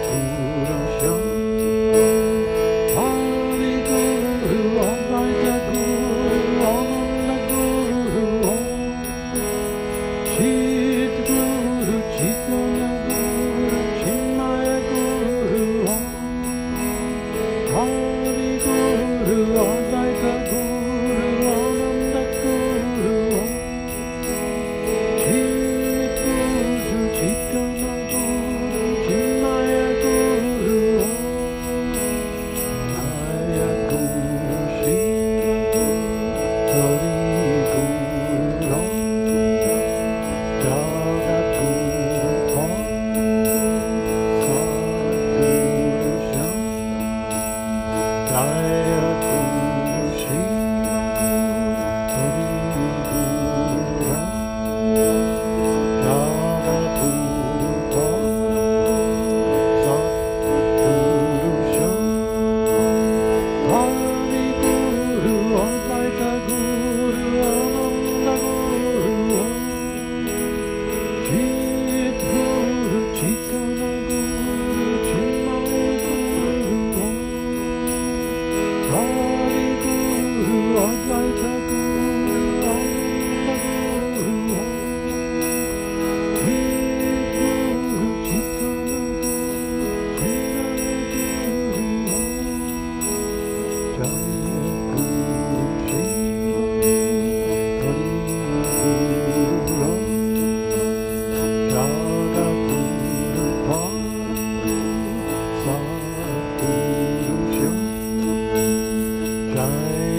Guru Sham Hari Guru Advaita Guru Ananda Guru Chit Guru Chitana Guru Chinmaya Guru Hari Guru Advaita Guru Ananda Guru Chit Guru Chitana Guru Chinmaya Guru Naya Guru Shiva Guru Hari Guru Jagat Guru Param Guru Sat Guru Sham Jaya Guru Shiva Guru Hari Guru Ram Jagat Guru Param Sat Guru Sham Hari Guru Advaita Guru Ananda Guru Chit Guru Chitana Guru Chinmaya Guru Hari Guru Advaita Guru Ananda Guru Chit Guru Chitana Guru Chinmaya Guru Jaya Guru Shiva Hari Guru Ram Jagat Guru Param Sat Guru Sham Jaya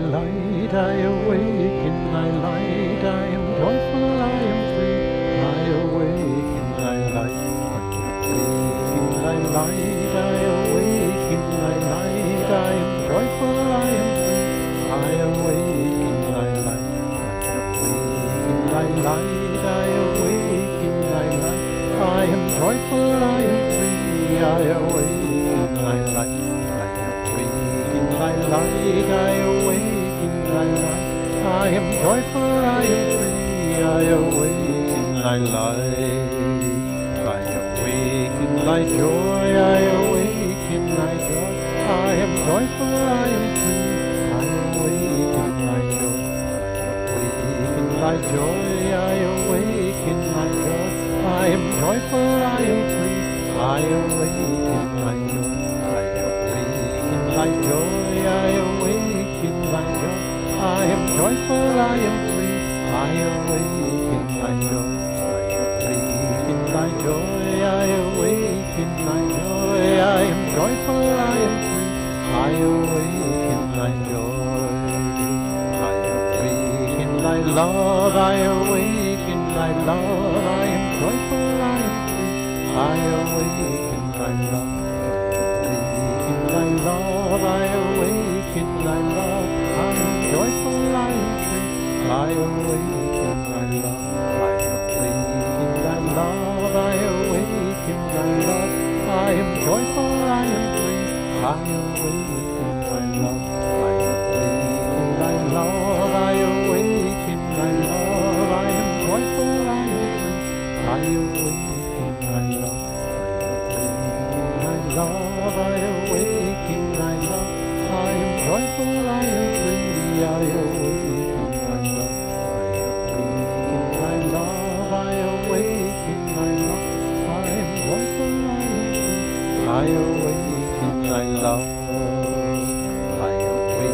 light, I awake in thy light, I am joyful, I am free, I awake in thy light, I awake in thy light, I awake in thy light, I am joyful, I am free, I awake in thy light, I awake in thy light, I awake in thy light, I am joyful, I am free, I awake in thy light, thy light, I awake in thy light, I am joyful, I am free, I awake in thy light, I awake in thy joy, I awake in thy joy, I am joyful, I am free, I awake in thy joy, I awake in thy joy, I awake in thy joy, I am joyful, I am free, I awake in thy joy, thy joy, I awake in thy joy, I am joyful, I am free, I awake in thy joy, I awake in thy joy, I awake in thy joy, I am joyful, I am free, I awake in thy joy, I awake in thy love, I awake in thy love, I am joyful, I am free, I awake in thy love, thy love, I awake in thy love, I am joyful, I am free, I awake in thy love, I awake in thy love, I awake in thy love, I am joyful, I am free, I awake in thy love, I awake in thy love, I awake in thy love, I am joyful, I am free, I awake in thy love, love, I awake in thy love, I am joyful, I am free, I awake in thy love, I awake in thy love, I am joyful, I am free, I awake in thy love, I awake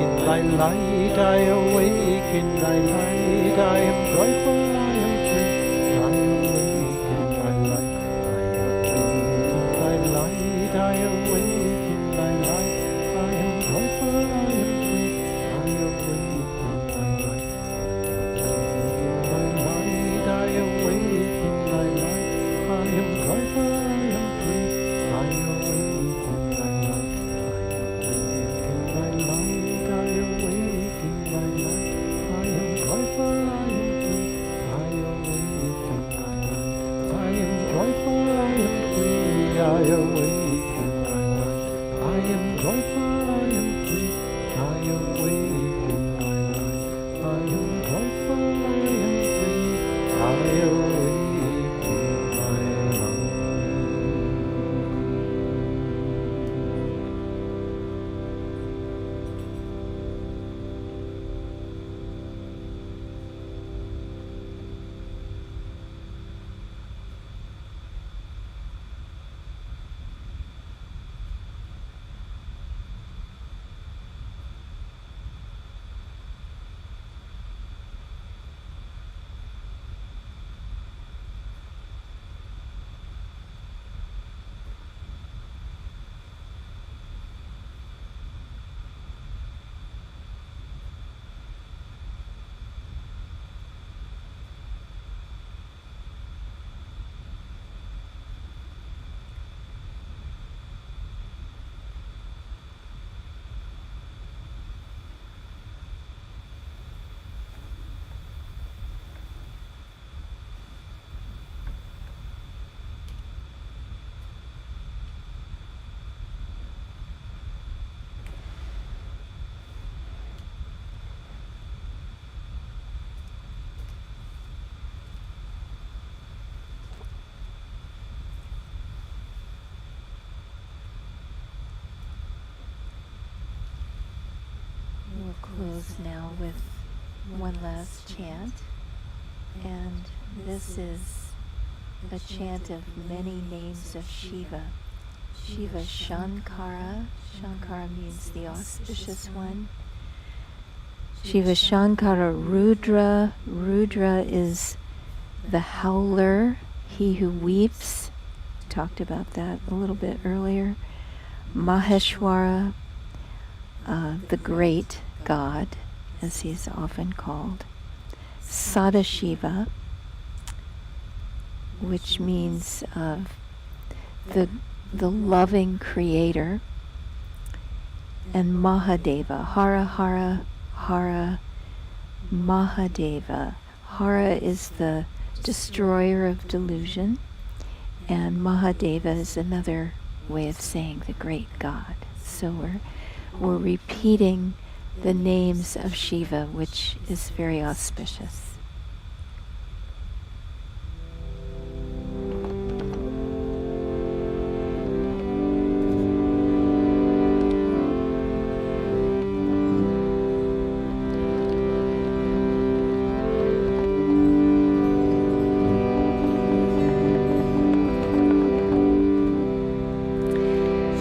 in thy light, I awake in thy light, I am joyful, I am free, I awake in thy light, I awake in thy light, I am joyful, I am free, I awake in thy light, I awake in thy light, I am joyful, I am free, I awake in thy light, I awake in thy light, I am joyful, I am free, I awake in thy light, I am joyful, I am free, I awake. I am joyful, I am free, I awake in thy light, I am joyful, I am free, I awake in thy light. We'll close now with one last chant, and this is a chant of many names of Shiva. Shiva Shankara. Shankara means the auspicious one. Shiva Shankara Rudra. Rudra is the howler, he who weeps. We talked about that a little bit earlier. Maheshwara, the great God, as he is often called, Sadashiva, which means the loving creator, and Mahadeva, Hara Hara Hara Mahadeva. Hara is the destroyer of delusion, and Mahadeva is another way of saying the great God. So we're repeating the names of Shiva, which is very auspicious.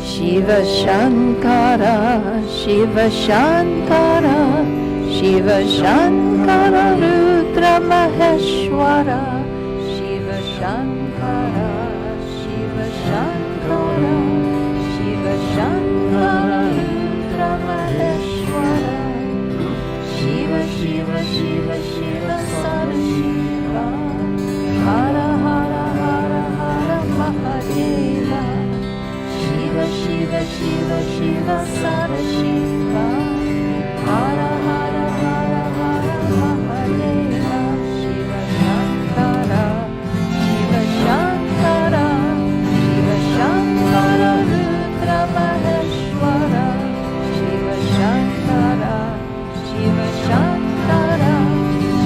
Shiva Shankara, Shiva Shankara, Shiva Shankara, Rudra Maheshwara, Shiva Shankara, Shiva Shankara, Shiva Shankara, Rudra Maheshwara, Shiva Shiva Shiva Shiva Sadashiva, Hara Hara Hara Hara Mahadeva, Shiva Shiva Shiva Shiva Sadashiva, Hara Hara Hara Hara Mahadeva, Shiva Shankara, Shiva Shankara, Shiva Shankara, Rudra Maheshwara, Shiva Shankara, Shiva Shankara,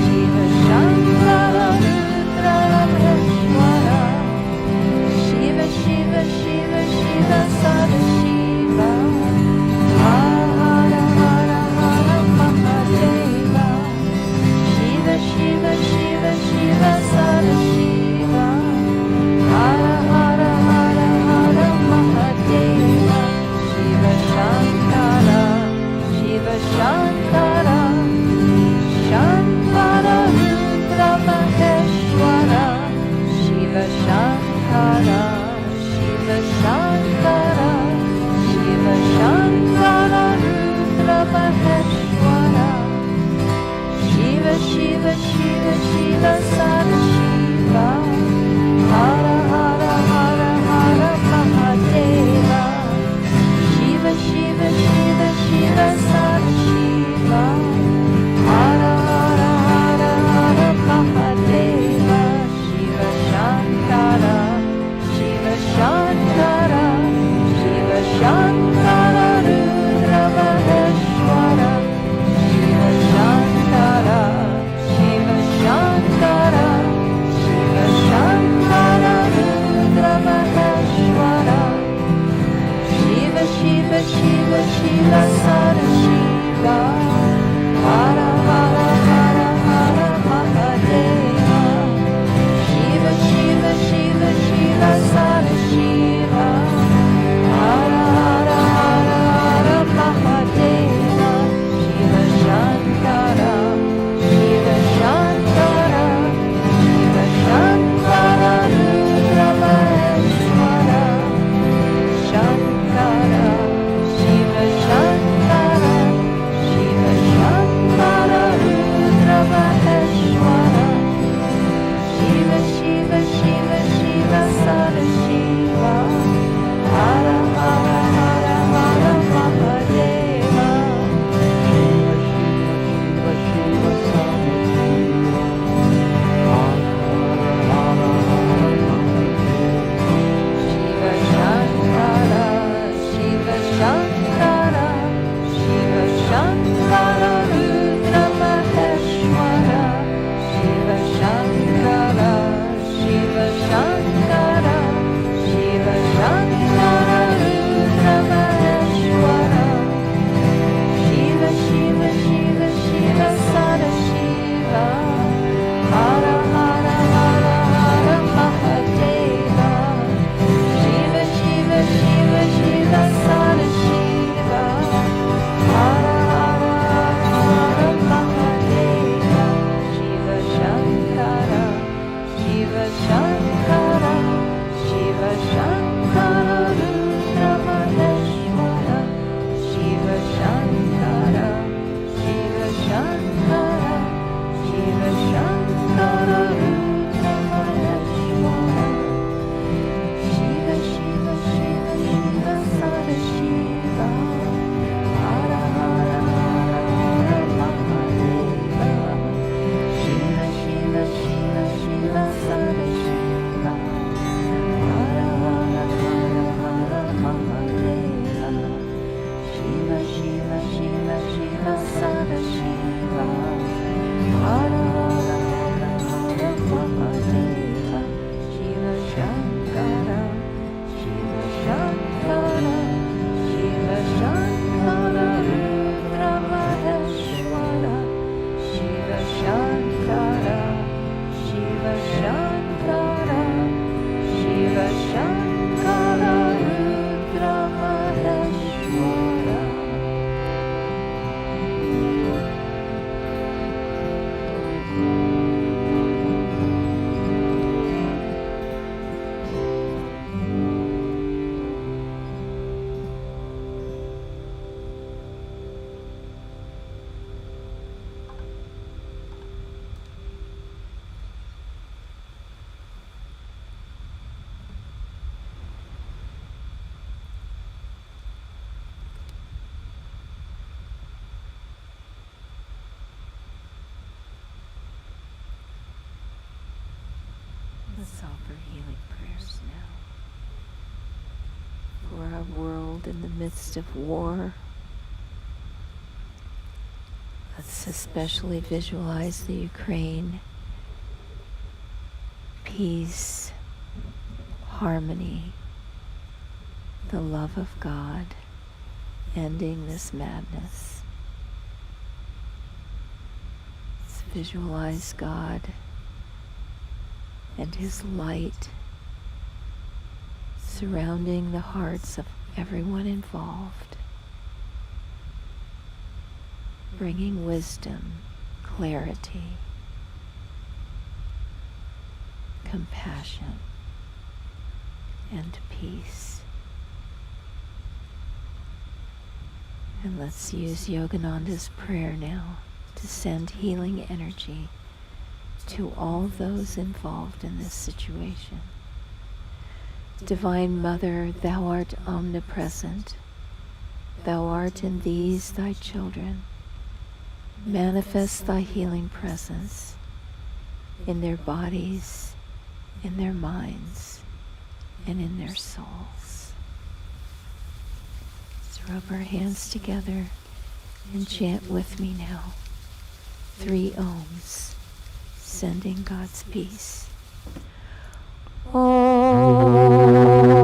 Shiva Shankara, Rudra Maheshwara, Shiva Shiva Shiva Shiva Sadashiva, Hara Hara Hara Mahadeva, Shiva Shiva Shiva Shiva Sadashiva, Hara Hara Hara Hara Mahadeva, Shiva Shankara, Shiva Shankara, Shankara Rudra Maheshwara, Shiva Shankara, Shiva Shankara, Shiva Shankara, Rudra Maheshwara, Shiva Shiva Shiva Shiva Sadashiva, Hara Hara Hara Hara Mahadeva, Shiva Shiva Shiva Shiva Sadashiva, Hara Hara Hara Hara Mahadeva, Shiva Shankara, Shiva Shankara, Shiva Shankara, Rudra Maheshwara, Shiva Shankara, Shiva Shankara, Shiva Shankara, Rudra Maheshwara, Shiva Shiva Shiva Shiva Sadashiva, Hara Hara Hara Hara Mahadeva, Shiva Shiva Shiva Shiva Sadashiva, Hara Hara Hara Hara Mahadeva, Shiva Shankara, Shiva Shankara, Shiva Shankara, Rudra Maheshwara, Shankara, Shiva Shankara, healing prayers now. For our world in the midst of war, let's especially visualize the Ukraine. Peace, harmony, the love of God, ending this madness. Let's visualize God and His light surrounding the hearts of everyone involved, bringing wisdom, clarity, compassion, and peace. And let's use Yogananda's prayer now to send healing energy to all those involved in this situation. Divine Mother, Thou art omnipresent. Thou art in these Thy children. Manifest Thy healing presence in their bodies, in their minds, and in their souls. Let's rub our hands together and chant with me now. 3 ohms, sending God's peace. Om.